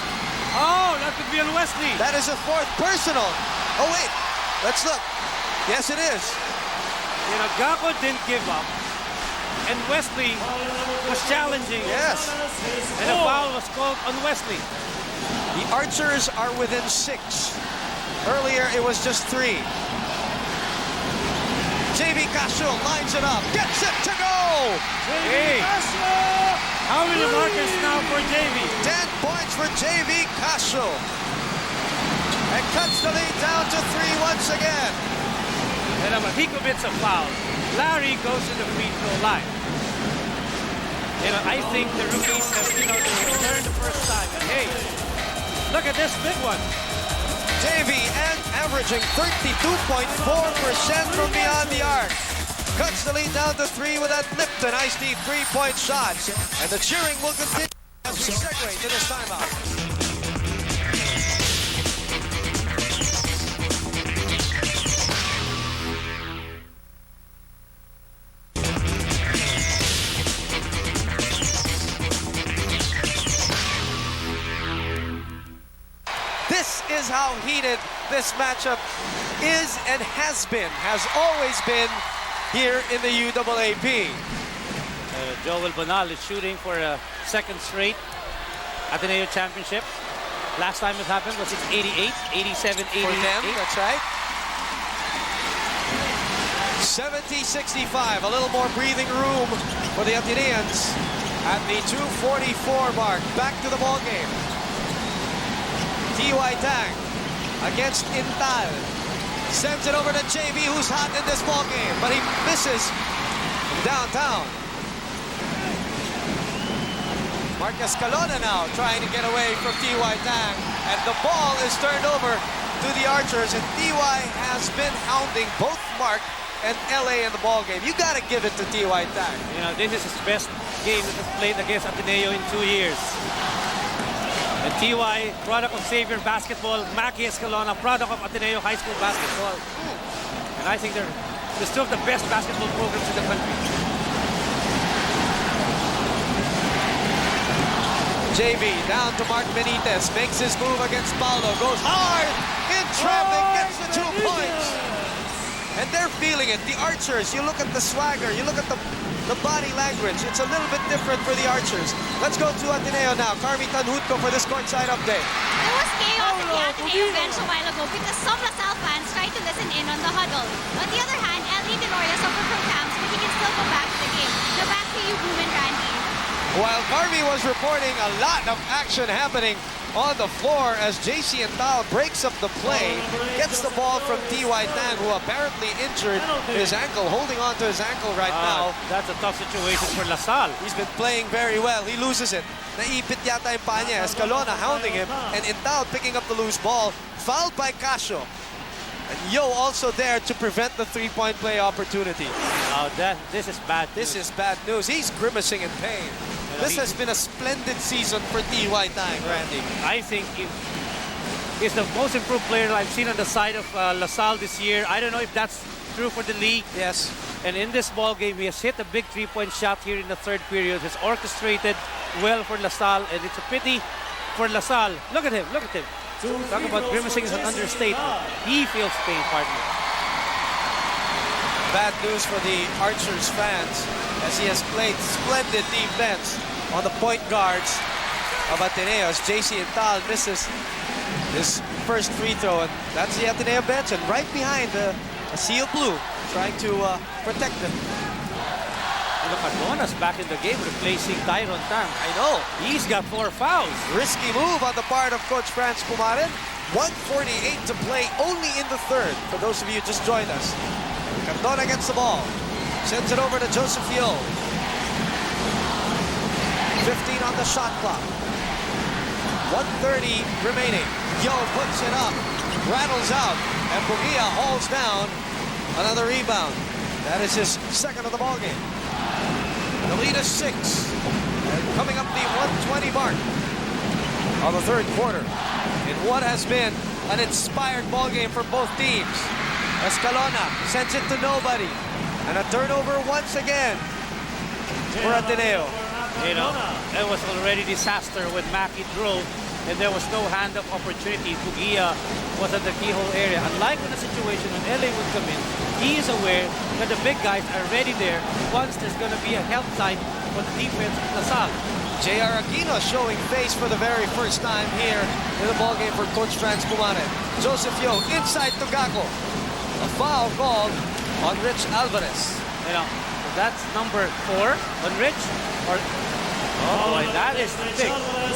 Oh, that could be on Wesley.
That is a fourth personal. Oh, wait. Let's look. Yes, it is.
You know, Gaco didn't give up. And Wesley was challenging.
Yes.
And a foul was called on Wesley.
The Archers are within 6. Earlier, it was just 3. JV Casio lines it up. Gets it to go.
Hey. How many markers now for JV?
10 points for JV Casio. And cuts the lead down to 3 once again.
And he commits a foul. Larry goes to the free throw line. You know, I think the rookies have, you know, they learned the first time. And hey, look at this big one.
JV and averaging 32.4% from beyond the arc. Cuts the lead down to 3 with that Lipton iced tea 3-point shot. And the cheering will continue as we segue to this timeout. This is how heated this matchup is and has always been here in the UAAP.
Joel Bonal is shooting for a second straight Ateneo championship. Last time it happened was 88, 87, 88.
For them, that's right. 70-65, a little more breathing room for the Ateneans at the 2:44 mark. Back to the ball game. T.Y. Tang against Intal. Sends it over to JV, who's hot in this ball game, but he misses downtown. Mac Cardona now trying to get away from T.Y. Tang, and the ball is turned over to the Archers, and T.Y. has been hounding both Mark and LA in the ball game. You got to give it to T.Y. Tang.
You know, this is his best game that he's played against Ateneo in 2 years. And T.Y., product of Xavier basketball. Mac Cardona, product of Ateneo high school basketball. And I think they're two of the best basketball programs in the country.
JV down to Mark Benitez, makes his move against Paolo, goes hard, in traffic, gets the 2 points. And they're feeling it. The Archers, you look at the swagger, you look at the body language. It's a little bit different for the Archers. Let's go to Ateneo now. Carmi Tanhutko for this courtside update.
It was chaos at the Ateneo bench a while ago because some LaSalle fans tried to listen in on the huddle. On the other hand, Tenorio suffered from cramps, but he can still go back to the game. Now back to you, Boom and Randy.
While Carmi was reporting a lot of action happening on the floor as JC Intal breaks up the play, gets the ball from T.Y. Tang, who apparently injured his ankle, holding on to his ankle right now.
That's a tough situation for Salle.
He's been playing very well. He loses it. Naipit yata yung paa niya. Cardona hounding him, and Intal picking up the loose ball, fouled by Casio. And Yo also there to prevent the three-point play opportunity.
Oh, this is bad.
This is bad news. He's grimacing in pain. This has been a splendid season for T.Y. Tang, Randy.
I think he's the most improved player I've seen on the side of LaSalle this year. I don't know if that's true for the league.
Yes.
And in this ball game, he has hit a big three-point shot here in the third period. He's orchestrated well for LaSalle, and it's a pity for LaSalle. Look at him, look at him. Talk about grimacing is an understatement. He feels pain, partner.
Bad news for the Archers fans as he has played splendid defense on the point guards. of Ateneo as JC Intal misses his first free throw. And that's the Ateneo bench. And right behind a sea of blue trying to protect them.
Cardona's back in the game replacing Tang.
I know.
He's got 4 fouls.
Risky move on the part of Coach Franz Pumarin. 1:48 to play only in the third. For those of you who just joined us. Cardona gets the ball. Sends it over to Joseph Yo. 15 on the shot clock. 1:30 remaining. Yo puts it up. Rattles out. And Bugia hauls down another rebound. That is his second of the ball game. The lead is 6. And coming up the 120 mark of the third quarter. In what has been an inspired ball game for both teams. Escalona sends it to nobody. And a turnover once again for Ateneo.
You know, it was already disaster when Mackey drove and there was no hand-up opportunity. Bugia was at the keyhole area. Unlike in a situation when LA would come in, he is aware that the big guys are ready there once there's going to be a help sign for the defense of Salle.
J.R. Aquino showing face for the very first time here in the ballgame for Coach Franz Pumarin. Joseph Yo inside to Gaco. A foul called on Rich Alvarez.
You know, that's number 4 on Rich. Or, oh boy, that is big.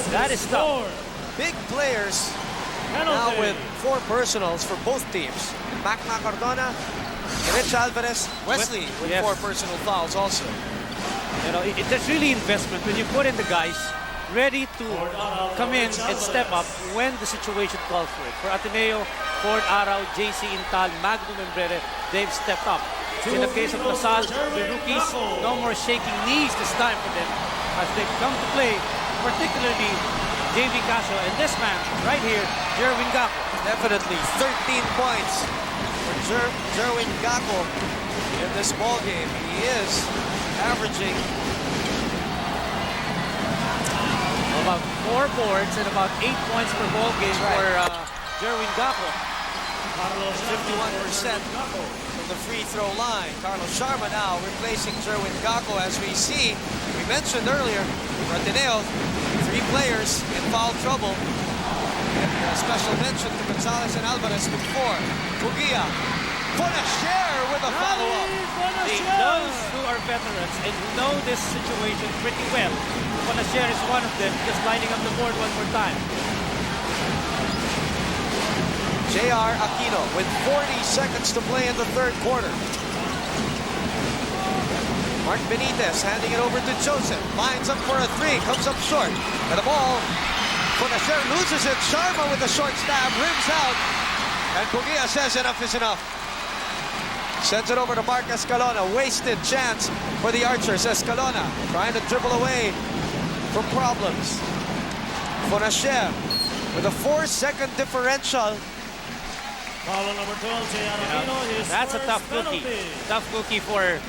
That is tough.
Big players now with 4 personals for both teams. Mac Cardona, Rich Alvarez, Wesley with 4 personal fouls also.
You know, there's really investment when you put in the guys ready to come in and step up when the situation calls for it. For Ateneo, Ford Arau, JC Intal, Magno Membrere, they've stepped up. In the case of Salle, the rookies, no more shaking knees this time for them as they come to play, particularly JV Casio and this man right here, Jerwin Gaco.
Definitely 13 points for Jerwin Gaco in this ball game. He is averaging
about 4 boards and about 8 points per ball game for Jerwin Gaco.
51% from the free throw line. Carlos Sharma now replacing Jerwin Gaco as we see. We mentioned earlier, for Ateneo, 3 players in foul trouble. And a special mention to Gonzales and Alvarez with 4. Bugia. Fonacier with a follow-up.
Those who are veterans and who know this situation pretty well. Fonacier is one of them, just lining up the board one more time.
J.R. Aquino with 40 seconds to play in the third quarter. Mark Benitez handing it over to Joseph. Lines up for a 3, comes up short. And the ball, Fonacier loses it. Sharma with a short stab, rims out. And Bugia says enough is enough. Sends it over to Mark Escalona. Wasted chance for the Archers. Escalona trying to dribble away from problems. Fonacier with a 4-second differential.
Foul number 12, J.R. Aquino.
That's a tough cookie. Tough cookie for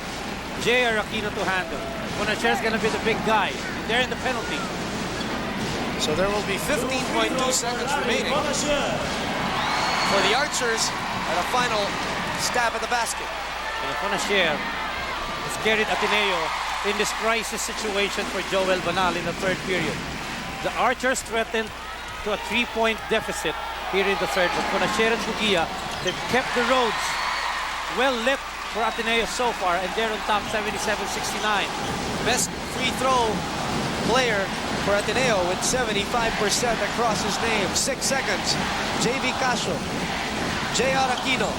J.R. Aquino to handle. Fonacier is going to be the big guy. They're in the penalty.
So there will be 15.2 seconds remaining for the Archers at a final stab at the basket.
Fonacier has carried Ateneo in this crisis situation for Joel Banal in the third period. The Archers threatened to a 3-point deficit here in the third, but Fonacier and Bugia, they've kept the roads well lit for Ateneo so far, and they're on top 77-69.
Best free throw player for Ateneo with 75% across his name. 6 seconds. JV Casio. J.R. Aquino.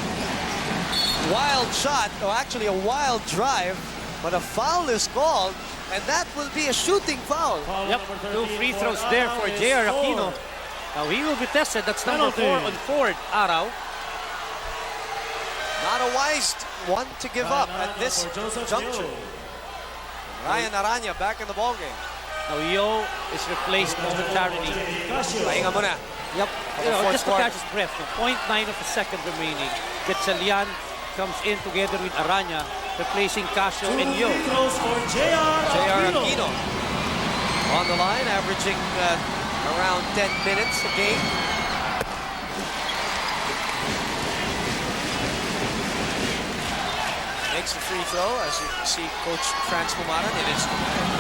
Wild shot, or actually a wild drive, but a foul is called, and that will be a shooting foul.
Yep, 2 free throws there for J.R. Aquino. Now he will be tested. That's number 4 on Ford Arau.
Not a wise one to give up at this juncture. Ryan Aranya back in the ballgame.
Now Yo is replaced momentarily.
Pahinga muna.
Yep, just to catch his breath. 0.9 of a second remaining. Getsalian comes in together with Aranya, replacing Casio and Yo.
J.R. Aquino on the line, averaging around 10 minutes a game. Makes a free throw, as you can see Coach Franz Pumarin. It is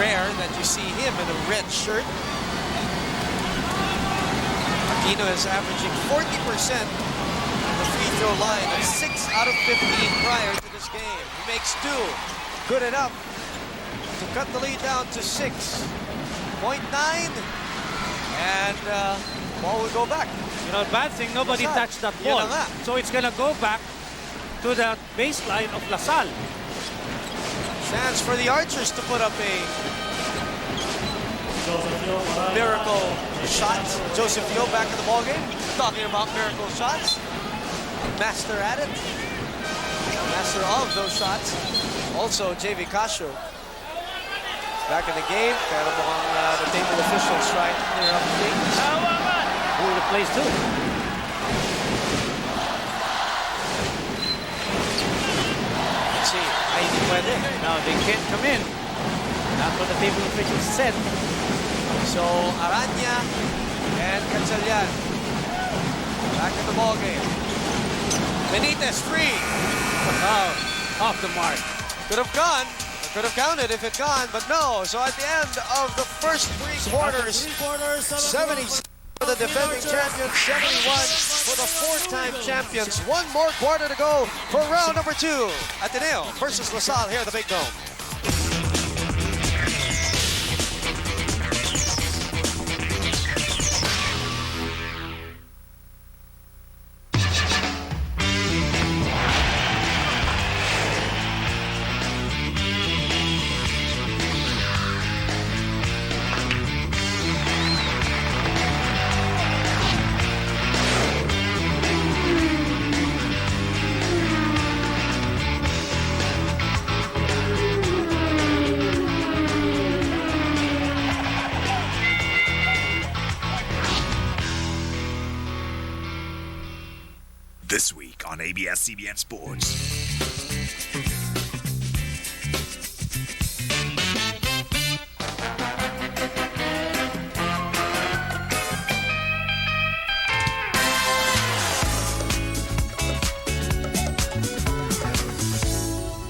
rare that you see him in a red shirt. Dino is averaging 40% on the free throw line, and 6 out of 15 prior to this game. He makes 2. Good enough to cut the lead down to 6.9. And ball will go back.
You know, bad thing, nobody touched that ball. So it's gonna go back to the baseline of LaSalle.
Chance for the Archers to put up a miracle shot. Joseph Yo back in the ballgame. Talking about miracle shots. Master at it. Master of those shots. Also, JV Casio back in the game. Pero mukhang the table officials trying to clear up things.
Who the plays too.
Let's see. Ay, hindi pwede.
Now they can't come in. That's what the table officials said.
So, Aranya and Gatchalian back in the ballgame. Benitez free.
Oh, off the mark.
Could have gone. Could have counted if it gone, but no. So at the end of the first 3 quarters, 70 for the defending champions, 71 for the 4-time champions. 1 more quarter to go for round number 2. Ateneo versus LaSalle here at the Big Dome.
This week on ABS-CBN Sports.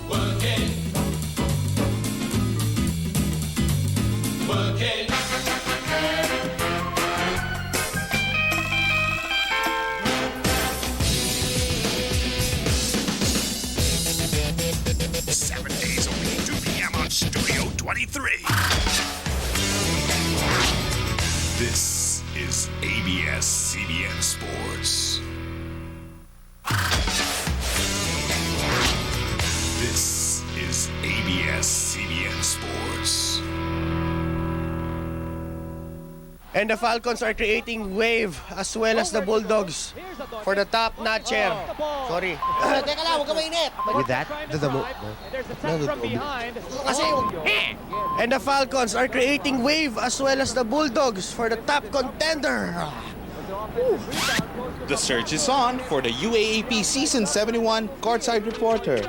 Working.
23. This is ABS-CBN Sports. This is ABS-CBN Sports.
And the Falcons are creating wave as well as the Bulldogs for the top notcher. Sorry.
Teka lang, huwag ka mainit.
With that, and the Falcons are creating wave as well as the Bulldogs for the top contender.
The search is on for the UAAP Season 71 courtside reporter.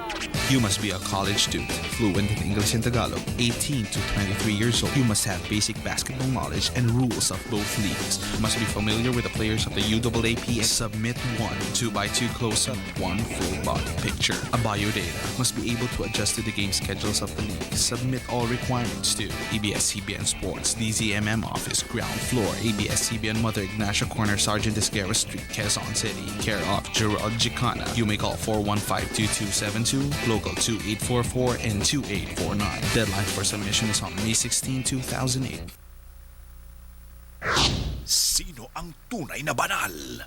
You must be a college student, fluent in English and Tagalog, 18 to 23 years old. You must have basic basketball knowledge and rules of both leagues. Must be familiar with the players of the UAAP and submit one 2x2 close-up, one full-body picture. A biodata. Must be able to adjust to the game schedules of the league. Submit all requirements to ABS-CBN Sports, DZMM Office, Ground Floor, ABS-CBN Mother Ignacia Corner, Sergeant Esguerra Street, Quezon City, care of Gerald Gicana. You may call 415-2272, local 2844 and 2849. Deadline for submission is on May 16, 2008.
Sino ang tunay na banal?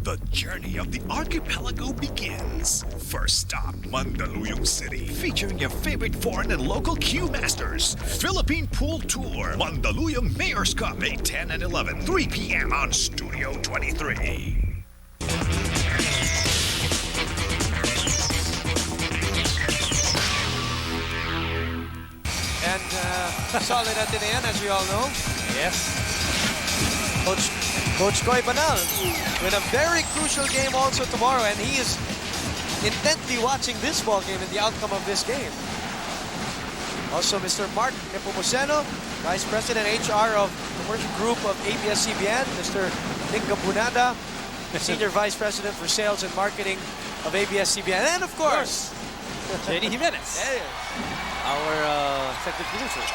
The journey of the archipelago begins. First stop, Mandaluyong City, featuring your favorite foreign and local Q Masters. Philippine Pool Tour, Mandaluyong Mayor's Cup, May 10 and 11, 3 p.m. on Studio 23.
And solid Ateneo, as we all know.
Yes.
Coach Koy Banal with a very crucial game also tomorrow, and he is intently watching this ball game and the outcome of this game. Also, Mr. Mark Nepomuceno, Vice President HR of Commercial Group of ABS-CBN, Mr. Nick Gabunada, Senior Vice President for Sales and Marketing of ABS-CBN, and of course,
JD Jimenez, our executive producer.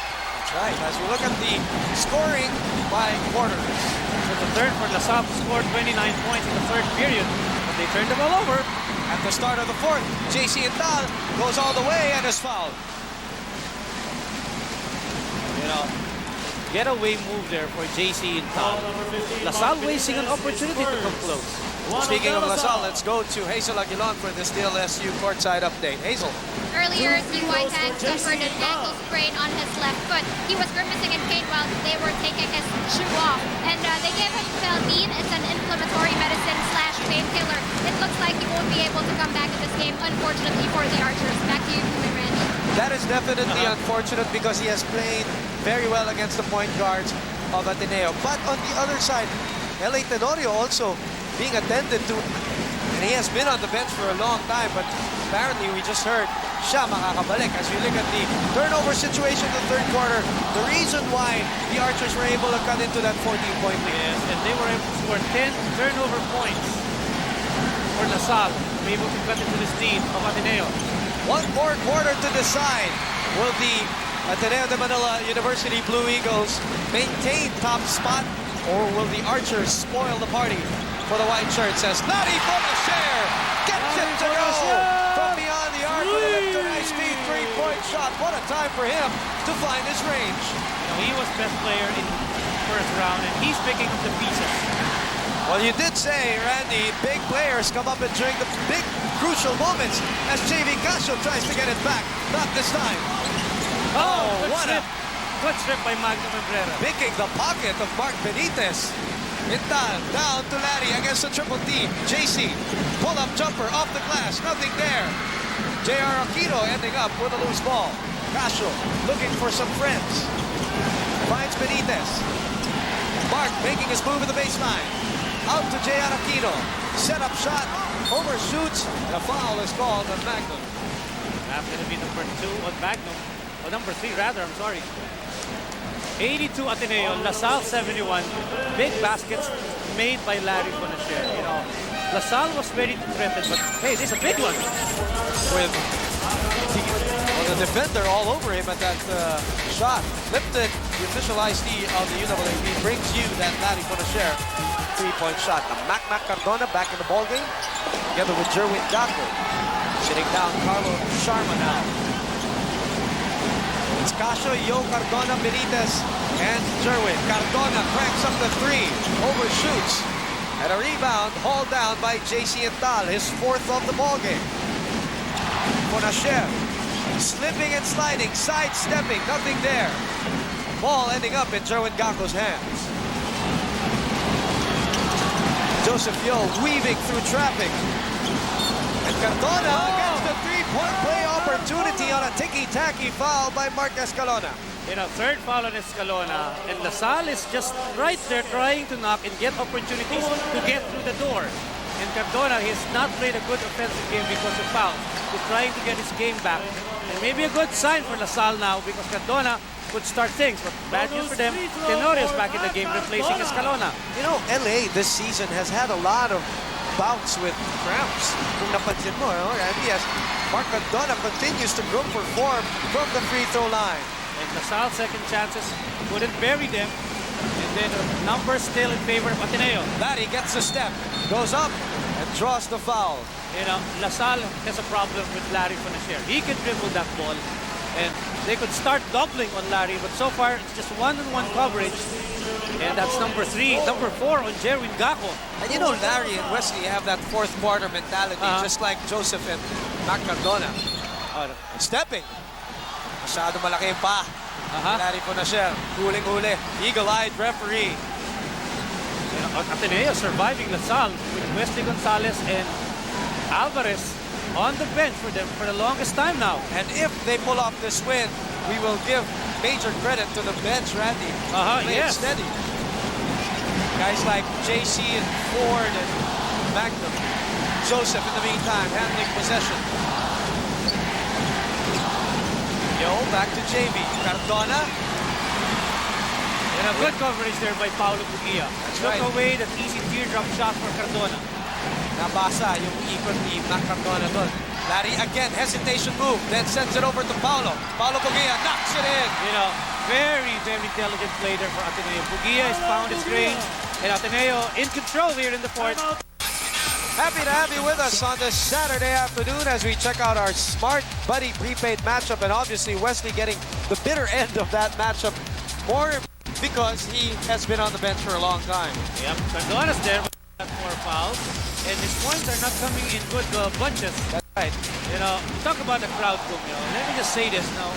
That's right. As we look at the scoring by quarters.
In the third for LaSalle scored 29 points in the third period, but they turned the ball over.
At the start of the fourth, JC Intal goes all the way and is fouled.
You know, getaway move there for JC Intal. LaSalle wasting an opportunity to come close.
Speaking of LaSalle, let's go to Hazel Aguilon for this DLSU courtside update. Hazel.
Earlier, CY Tang suffered an ankle sprain on his left foot. He was grimacing in pain while they were taking his shoe off. And they gave him Feldine. It's an inflammatory medicine / painkiller. It looks like he won't be able to come back in this game, unfortunately, for the Archers. Back to you, Randy.
That is definitely unfortunate because he has played very well against the point guards of Ateneo. But on the other side, LA Tenorio also being attended to. And he has been on the bench for a long time, but apparently we just heard siya makakabalik. As we look at the turnover situation in the third quarter, the reason why the Archers were able to cut into that 14-point lead.
Yes, and they were able to score 10 turnover points for LaSalle, able to cut into this lead of Ateneo.
One more quarter to decide. Will the Ateneo de Manila University Blue Eagles maintain top spot, or will the Archers spoil the party for the white shirts? As Larry Fonacier gets it to go from beyond the arc with a nice speed three-point shot. What a time for him to find his range.
You know, he was best player in the first round, and he's picking up the pieces.
Well, you did say, Randy, big players come up and during the big crucial moments as JV Casio tries to get it back. Not this time. Oh, what a
good strip by Magno Membrera.
Picking the pocket of Mark Benitez. Intal down to Larry against the triple T. JC, pull-up jumper off the glass, nothing there. JR Aquino ending up with a loose ball. Casio looking for some friends. Finds Benitez. Mark making his move at the baseline. Out to JR Aquino. Set up shot, overshoots, and a foul is called on Magnum.
That's going to be number 2 on Magnum. Or number 3 rather, I'm sorry. 82 Ateneo, LaSalle 71. Big baskets made by Larry Fonacier. You know, LaSalle was ready to threaten, but hey, this is a big one.
With the defender all over him at that shot. Lipton, the official IC of the UAAP, brings you that Larry Fonacier three-point shot. Now Mac Cardona back in the ballgame, together with Jerwin Gaco. Sitting down Carlo Sharma now. It's Casio, Yo, Cardona, Benitez, and Jerwin. Cardona cranks up the three, overshoots. And a rebound hauled down by JC Intal, his 4th of the ballgame. Fonacier slipping and sliding, sidestepping, nothing there. Ball ending up in Jerwin Gaco's hands. Joseph Yo weaving through traffic. And Cardona gets the three-point play opportunity on a ticky-tacky foul by Mark Escalona.
You know, 3rd foul on Escalona, and LaSalle is just right there trying to knock and get opportunities to get through the door. And Cardona, he's not played a good offensive game because of fouls. He's trying to get his game back. And maybe a good sign for LaSalle now because Cardona could start things, but bad news for them. Tenorio is back in the game, replacing Escalona.
You know, LA this season has had a lot of bouts with cramps. Kung napansin mo, Randy, as Mark Cardona continues to grow for form from the free throw line.
And LaSalle's second chances couldn't bury them. And then numbers still in favor of Ateneo.
Larry gets the step, goes up, and draws the foul.
You know, LaSalle has a problem with Larry Fonacier. He can dribble that ball, and they could start doubling on Larry, but so far it's just one-on-one coverage. And that's number 3, number 4 on Jerwin Gaco.
And you know, Larry and Wesley have that 4th quarter mentality, just like Joseph and Mac Cardona. Stepping. Masyado malaki pa. Larry Fonacier, huling-huli. Eagle-eyed referee.
You know, Ateneo surviving LaSalle with Wesley Gonzales and Alvarez on the bench for them for the longest time now.
And if they pull off this win, we will give major credit to the bench, Randy.
Yes.
Steady. Guys like JC and Ford and Magnum. Joseph, in the meantime, handling possession. Yo, back to JV. Cardona.
And a good coverage there by Paolo Bugia. Took away that easy teardrop shot for Cardona.
Nabasa yung ikot ni Mac Cardona doon. Larry again, hesitation move, then sends it over to Paolo. Paolo Bugia knocks it in.
You know, very, very intelligent play there for Ateneo. Bugia has found his range, and Ateneo in control here in the fourth.
Happy to have you with us on this Saturday afternoon as we check out our Smart Buddy prepaid matchup, and obviously Wesley getting the bitter end of that matchup more because he has been on the bench for a long time.
Yep, Cardona's there with 4 fouls, and his points are not coming in good bunches.
That's right.
You know, talk about the crowd, you know. Let me just say this now.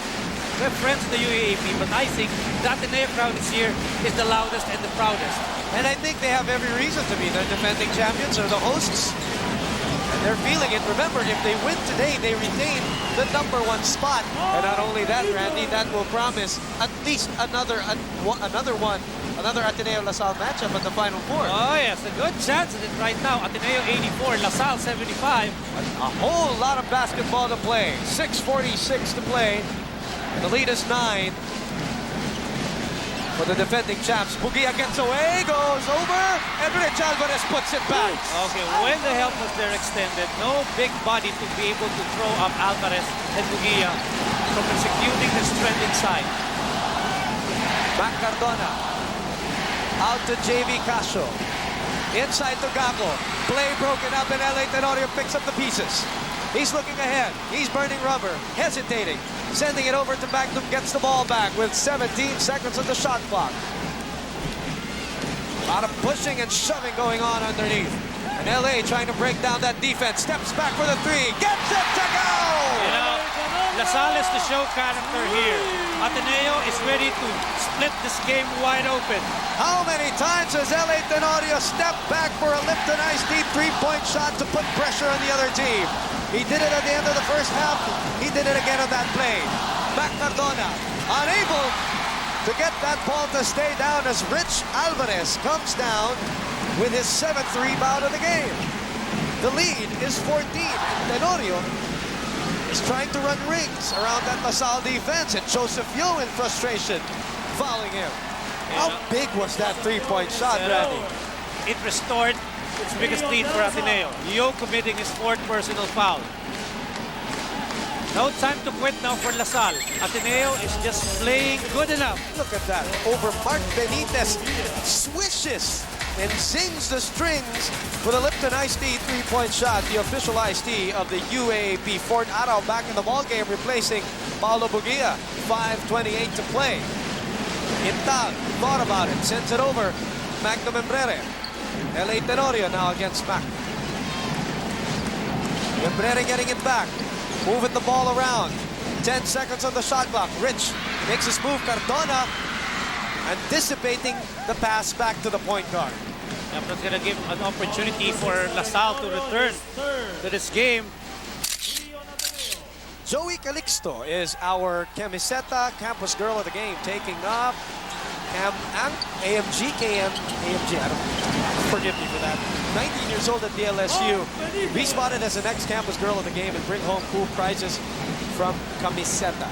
We're friends with the UAAP, but I think the Ateneo crowd this year is the loudest and the proudest.
And I think they have every reason to be. They're defending champions, or the hosts. And they're feeling it. Remember, if they win today, they retain the #1 spot. And not only that, Randy, that will promise at least another Ateneo LaSalle matchup at the Final Four.
Oh yes, a good chance at it right now. Ateneo 84, LaSalle 75.
A whole lot of basketball to play. 6:46 to play. The lead is 9 for the defending champs. Bugia gets away, goes over, and Rich Alvarez puts it back.
Okay, when the help was there extended, no big body to be able to throw up Alvarez and Bugia from executing this trend inside.
Mac Cardona out to JV Casio. Inside to Gaco. Play broken up, and LA Tenorio picks up the pieces. He's looking ahead. He's burning rubber, hesitating. Sending it over to Magnum, gets the ball back with 17 seconds on the shot clock. A lot of pushing and shoving going on underneath. And LA trying to break down that defense. Steps back for the 3. Gets it to go!
You know, LaSalle is to show character here. Ateneo is ready to split this game wide open.
How many times has LA Tenorio stepped back for a Lipton Ice deep 3-point shot to put pressure on the other team? He did it at the end of the first half. He did it again on that play. Mac Cardona unable to get that ball to stay down as Rich Alvarez comes down with his 7th rebound of the game. The lead is 14. And Tenorio is trying to run rings around that LaSalle defense, and Joseph Yo in frustration fouling him. How big was that 3-point shot, Randy?
It restored its biggest lead for Ateneo. Yo committing his 4th personal foul. No time to quit now for LaSalle. Ateneo is just playing good enough.
Look at that. Over Mark Benitez. Swishes and sings the strings with a Lipton Ice Tea 3-point shot. The official Ice Tea of the UAAP. Fort Arao back in the ballgame, replacing Paolo Bugia. 5:28 to play. Tang thought about it. Sends it over. Magnum Embrere. LA Tenorio now against Mac. Embrere getting it back. Moving the ball around. 10 seconds on the shot clock. Rich makes his move. Cardona anticipating the pass back to the point guard.
I'm not going to give an opportunity for LaSalle to return to this game.
Joey Calixto is our Camiseta Campus Girl of the Game, taking up AMG, I don't forgive me for that. 19 years old at DLSU. Be spotted as the next Campus Girl of the Game and bring home cool prizes from Camiseta.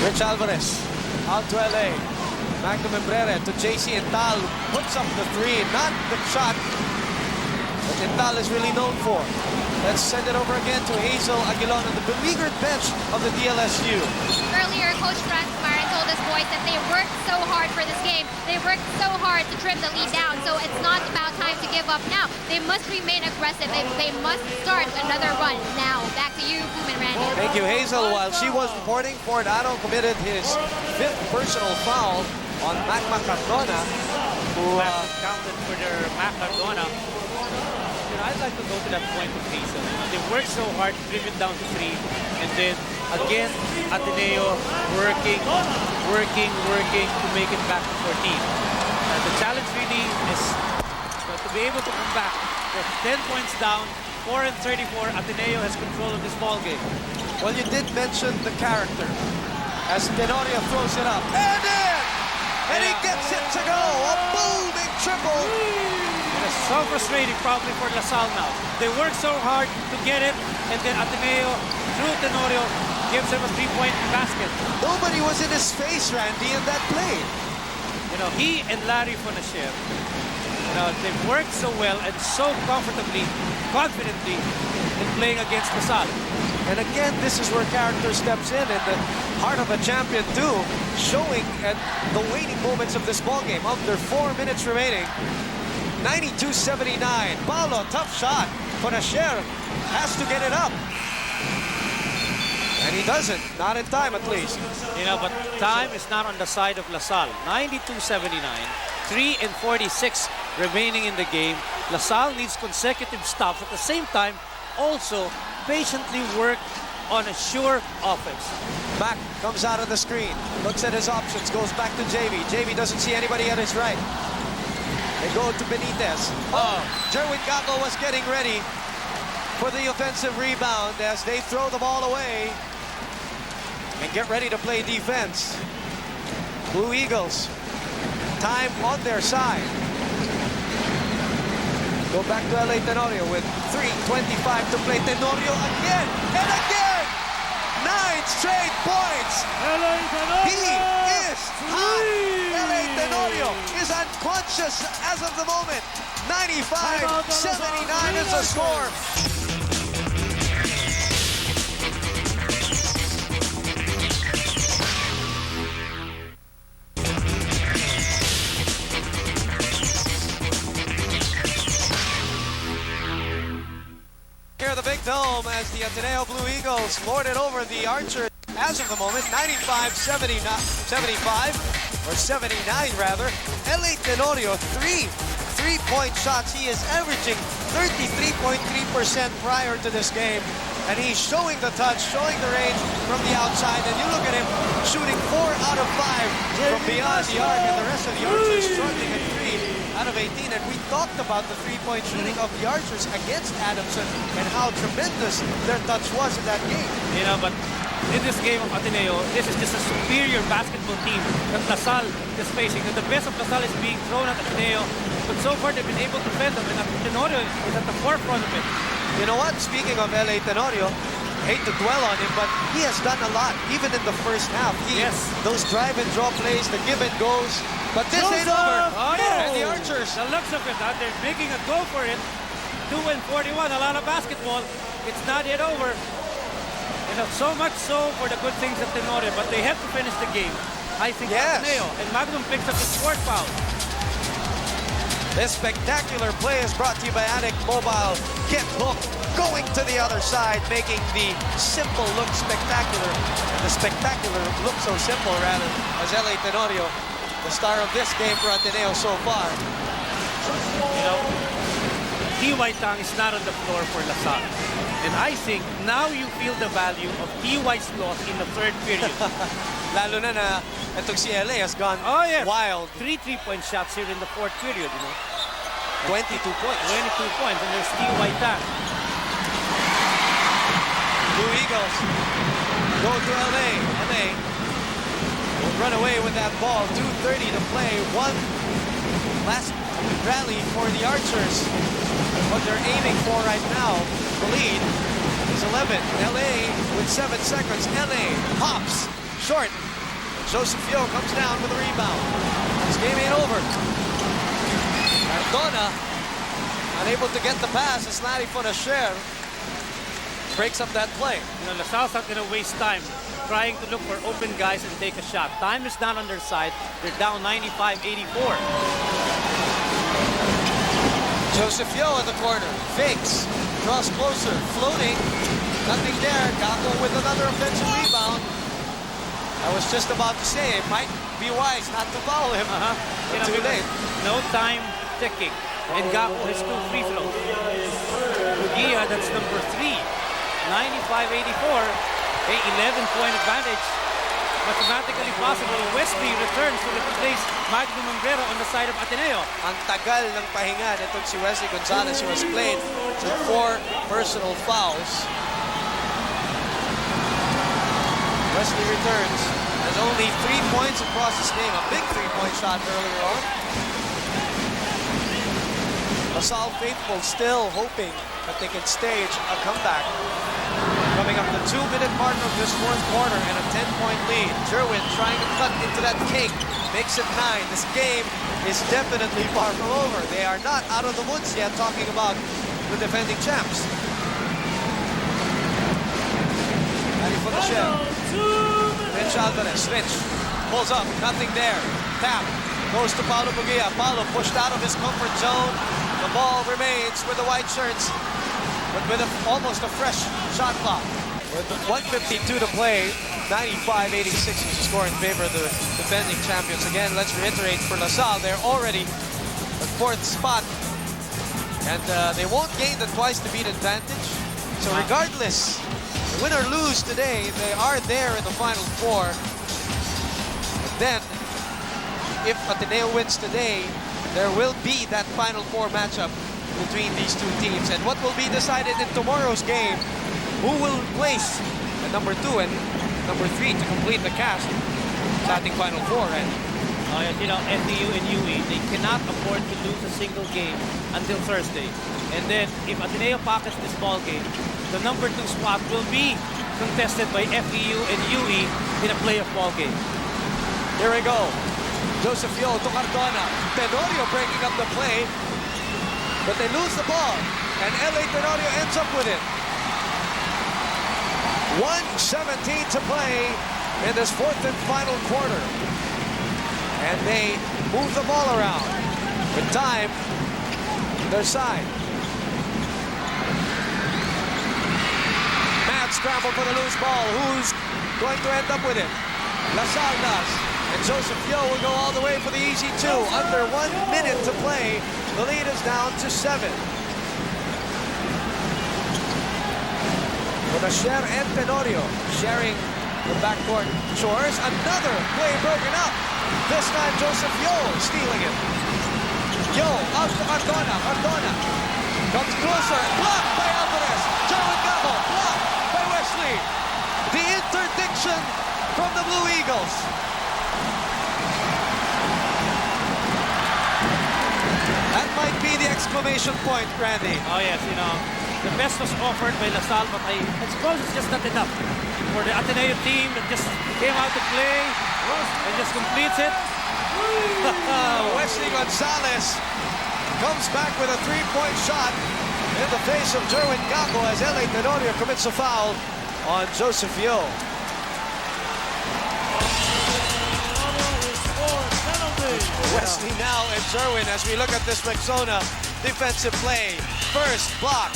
Rich Alvarez out to LA. Magnum Embrere to JC Ental. Puts up the 3, not the shot that Ental is really known for. Let's send it over again to Hazel Aguilon on the beleaguered bench of the DLSU.
Earlier, Coach Franz Marin told his boys that they worked so hard for this game. They worked so hard to trim the lead down, so it's not about time to give up now. They must remain aggressive. They must start another run now. Back to you, Boom and Randy.
Thank you, Hazel. While she was reporting, Fort Arao committed his 5th personal foul on Mac Cardona, who
counted for their Mac Cardona. I'd like to go to that point of Hazel. They worked so hard to trim it down to 3, and then again, Ateneo working to make it back to 14. The challenge really is to be able to come back. They're 10 points down, 4 and 34. Ateneo has control of this ball game.
Well, you did mention the character as Tenorio throws it up and in, and he gets it to go. A booming triple.
It's so frustrating probably for LaSalle now. They work so hard to get it, and then Ateneo, through Tenorio, gives him a 3-point basket.
Nobody was in his face, Randy, in that play.
You know, he and Larry Fonacier, you know, they've worked so well and so confidently in playing against LaSalle.
And again, this is where character steps in the heart of a champion too, showing at the waning moments of this ball game. Under 4 minutes remaining. 92-79. Paolo, tough shot. Fonacier has to get it up. And he doesn't. Not in time, at least.
You know, but time is not on the side of LaSalle. 92-79. 3:46 remaining in the game. LaSalle needs consecutive stops. At the same time, also patiently work on a sure offense.
Mac comes out of the screen, looks at his options, goes back to JV. JV doesn't see anybody at his right. They go to Benitez. Oh, Jerwin Gaco was getting ready for the offensive rebound as they throw the ball away and get ready to play defense. Blue Eagles, time on their side. Go back to LA Tenorio with 3:25 to play. Tenorio again and again! 9 straight points! He is hot! LA Tenorio is unconscious as of the moment. 95-79 is the score. Here the big dome as the Ateneo Blue Eagles lord it over the Archers. As of the moment, 95-75, or 79 rather. LA Tenorio, 3 3-point shots. He is averaging 33.3% prior to this game. And he's showing the touch, showing the range from the outside. And you look at him shooting 4 out of 5 from beyond the arc, and the rest of the Archers struggling at 3 out of 18. And we talked about the 3-point shooting of the Archers against Adamson and how tremendous their touch was in that game.
You know, but in this game of Ateneo, this is just a superior basketball team that LaSalle is facing. And the best of LaSalle is being thrown at Ateneo, but so far they've been able to defend them, and Tenorio is at the forefront of it.
You know what? Speaking of LA Tenorio, hate to dwell on him, but he has done a lot, even in the first half. Those drive and draw plays, the give and goes. But this ain't over.
Oh, yeah.
And the Archers.
The looks of it, they're making a go for it. 2-41, a lot of basketball. It's not yet over. You know, so much so for the good things at Tenorio, but they have to finish the game. I think Ateneo, and Magnum picks up his 4th foul.
This spectacular play is brought to you by Addict Mobile. Get hooked, going to the other side, making the simple look spectacular. The spectacular look so simple, rather, as LA Tenorio, the star of this game for Ateneo so far.
You know, T.Y. Tang is not on the floor for LaSalle. And I think now you feel the value of T.Y.'s loss in the 3rd period.
Lalo na itong si LA has gone wild.
3 3-point shots here in the 4th period, you know.
22 points.
22 points, and there's T.Y. Tang.
Blue Eagles go to LA. LA will run away with that ball. 2:30 to play. One last rally for the Archers. What they're aiming for right now, the lead, is 11. LA with 7 seconds. LA hops short. Joseph Yo comes down with a rebound. This game ain't over. Cardona unable to get the pass as Larry Fonacier breaks up that play.
You know, LaSalle's not going to waste time trying to look for open guys and take a shot. Time is not on their side. They're down 95-84.
Joseph Yo at the corner, fakes, draws closer, floating, nothing there. Gaco with another offensive rebound. I was just about to say, it might be wise not to foul him. Too late.
No time ticking. And Gaco has 2 free throws. Bugia, that's number 3. 95-84. A 11-point advantage. Mathematically possible. Wesley returns to replace Magnum Umbrero on the side of Ateneo.
Ang tagal ng pahinga nitong si Wesley Gonzales, who has played with 4 personal fouls. Wesley returns. Has only 3 points across this game. A big 3-point shot earlier on. LaSalle faithful still hoping that they can stage a comeback. Coming up the 2-minute mark of this 4th quarter and a 10-point lead. Jerwin trying to cut into that cake. Makes it 9. This game is definitely far from over. They are not out of the woods yet, talking about the defending champs. Ready for the shell. Rich Alvarez, Rich. Pulls up, nothing there. Tap. Goes to Paolo Bugia. Paolo pushed out of his comfort zone. The ball remains with the white shirts, but with almost a fresh shot clock. With 1:52 to play, 95-86 is the score in favor of the defending champions. Again, let's reiterate for LaSalle, they're already at 4th spot. And they won't gain the twice-to-beat advantage. So regardless, win or lose today, they are there in the Final Four. And then, if Ateneo wins today, there will be that Final Four matchup between these two teams. And what will be decided in tomorrow's game, who will place at number 2 and number 3 to complete the cast starting Final Four. And
you know, FEU and UE, they cannot afford to lose a single game until Thursday. And then, if Ateneo pockets this ball game, the number 2 spot will be contested by FEU and UE in a playoff ball game.
Here we go. Joseph Yo to Cardona. Tenorio breaking up the play, but they lose the ball, and LA Tenorio ends up with it. 1:17 to play in this 4th and final quarter. And they move the ball around with time on their side. Mad scramble for the loose ball. Who's going to end up with it? LaSalle does. And Joseph Yo will go all the way for the easy 2. Under 1 minute to play. The lead is down to 7. Fonacier and Tenorio sharing the backcourt chores. Another play broken up. This time Joseph Yo stealing it. Yo out to Cardona. Cardona comes closer. Blocked by Alvarez. Jerwin Gaco. Blocked by Wesley. The interdiction from the Blue Eagles. That might be the exclamation point, Randy.
Oh yes, you know, the best was offered by LaSalle, but I suppose it's just not enough for the Ateneo team that just came out to play and just completes it.
Wesley Gonzales comes back with a 3-point shot in the face of Jerwin Gaco as LA Tenorio commits a foul on Joseph Yo. Wesley now and Jerwin as we look at this Rexona defensive play. First block,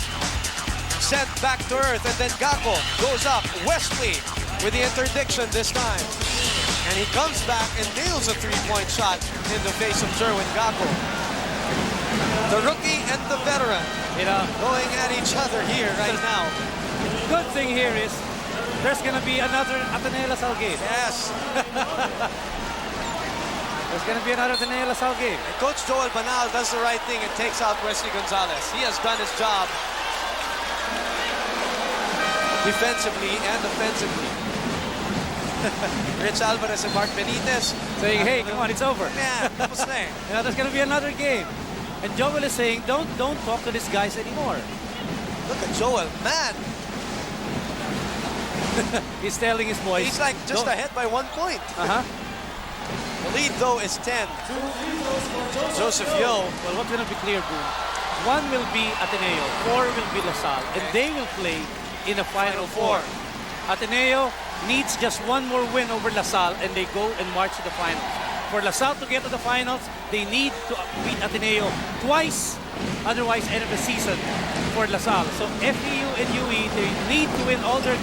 sent back to earth, and then Gaco goes up. Wesley with the interdiction this time. And he comes back and nails a 3-point shot in the face of Jerwin Gaco. The rookie and the veteran,
you know,
going at each other here right now.
Good thing here is there's going to be another Ateneo LaSalle game.
Yes.
There's going to be another Ateneo LaSalle game.
And Coach Joel Banal does the right thing and takes out Wesley Gonzales. He has done his job defensively and offensively. Rich Alvarez and Mark Benitez
saying, hey, come on, it's over.
Yeah, tapos na eh.
You know, there's going to be another game. And Joel is saying, don't talk to these guys anymore.
Look at Joel, man.
He's telling his boys.
He's like just ahead by 1 point. The lead, though, is 10. Joseph Yo.
Well, what's going to be clear, Boone? 1 will be Ateneo, 4 will be LaSalle, and they will play in the Final Four. Ateneo needs just 1 more win over LaSalle, and they go and march to the finals. For LaSalle to get to the finals, they need to beat Ateneo twice, otherwise end of the season for LaSalle. So FEU and UE, they need to win all the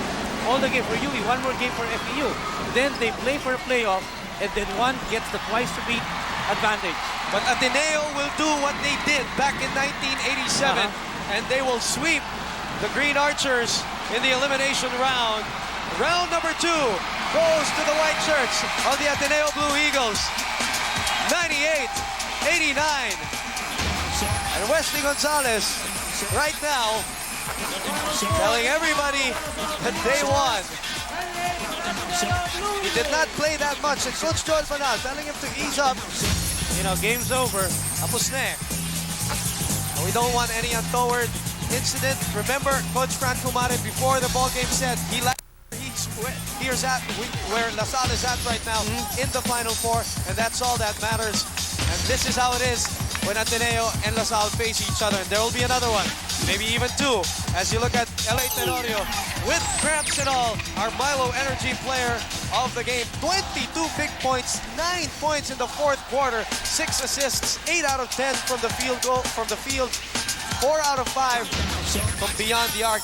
game for UE, 1 more game for FEU. Then they play for a playoff, and then 1 gets the twice-to-beat advantage.
But Ateneo will do what they did back in 1987, and they will sweep the Green Archers in the elimination round. Round number 2 goes to the white shirts of the Ateneo Blue Eagles. 98-89. And Wesley Gonzales right now telling everybody that they won. He did not play that much. And Coach Joel Banal telling him to ease up.
You know, game's over.
Tapos na eh. We don't want any untoward incident. Remember, Coach Fran Kumare, before the ball game said here's at where LaSalle is at right now in the Final Four, and that's all that matters. And this is how it is when Ateneo and LaSalle face each other. And there will be another one, maybe even 2, as you look at LA Tenorio with cramps and all. Our Milo Energy player of the game. 22 big points, 9 points in the fourth quarter, 6 assists, 8 out of 10 from the field, 4 out of 5 from beyond the arc.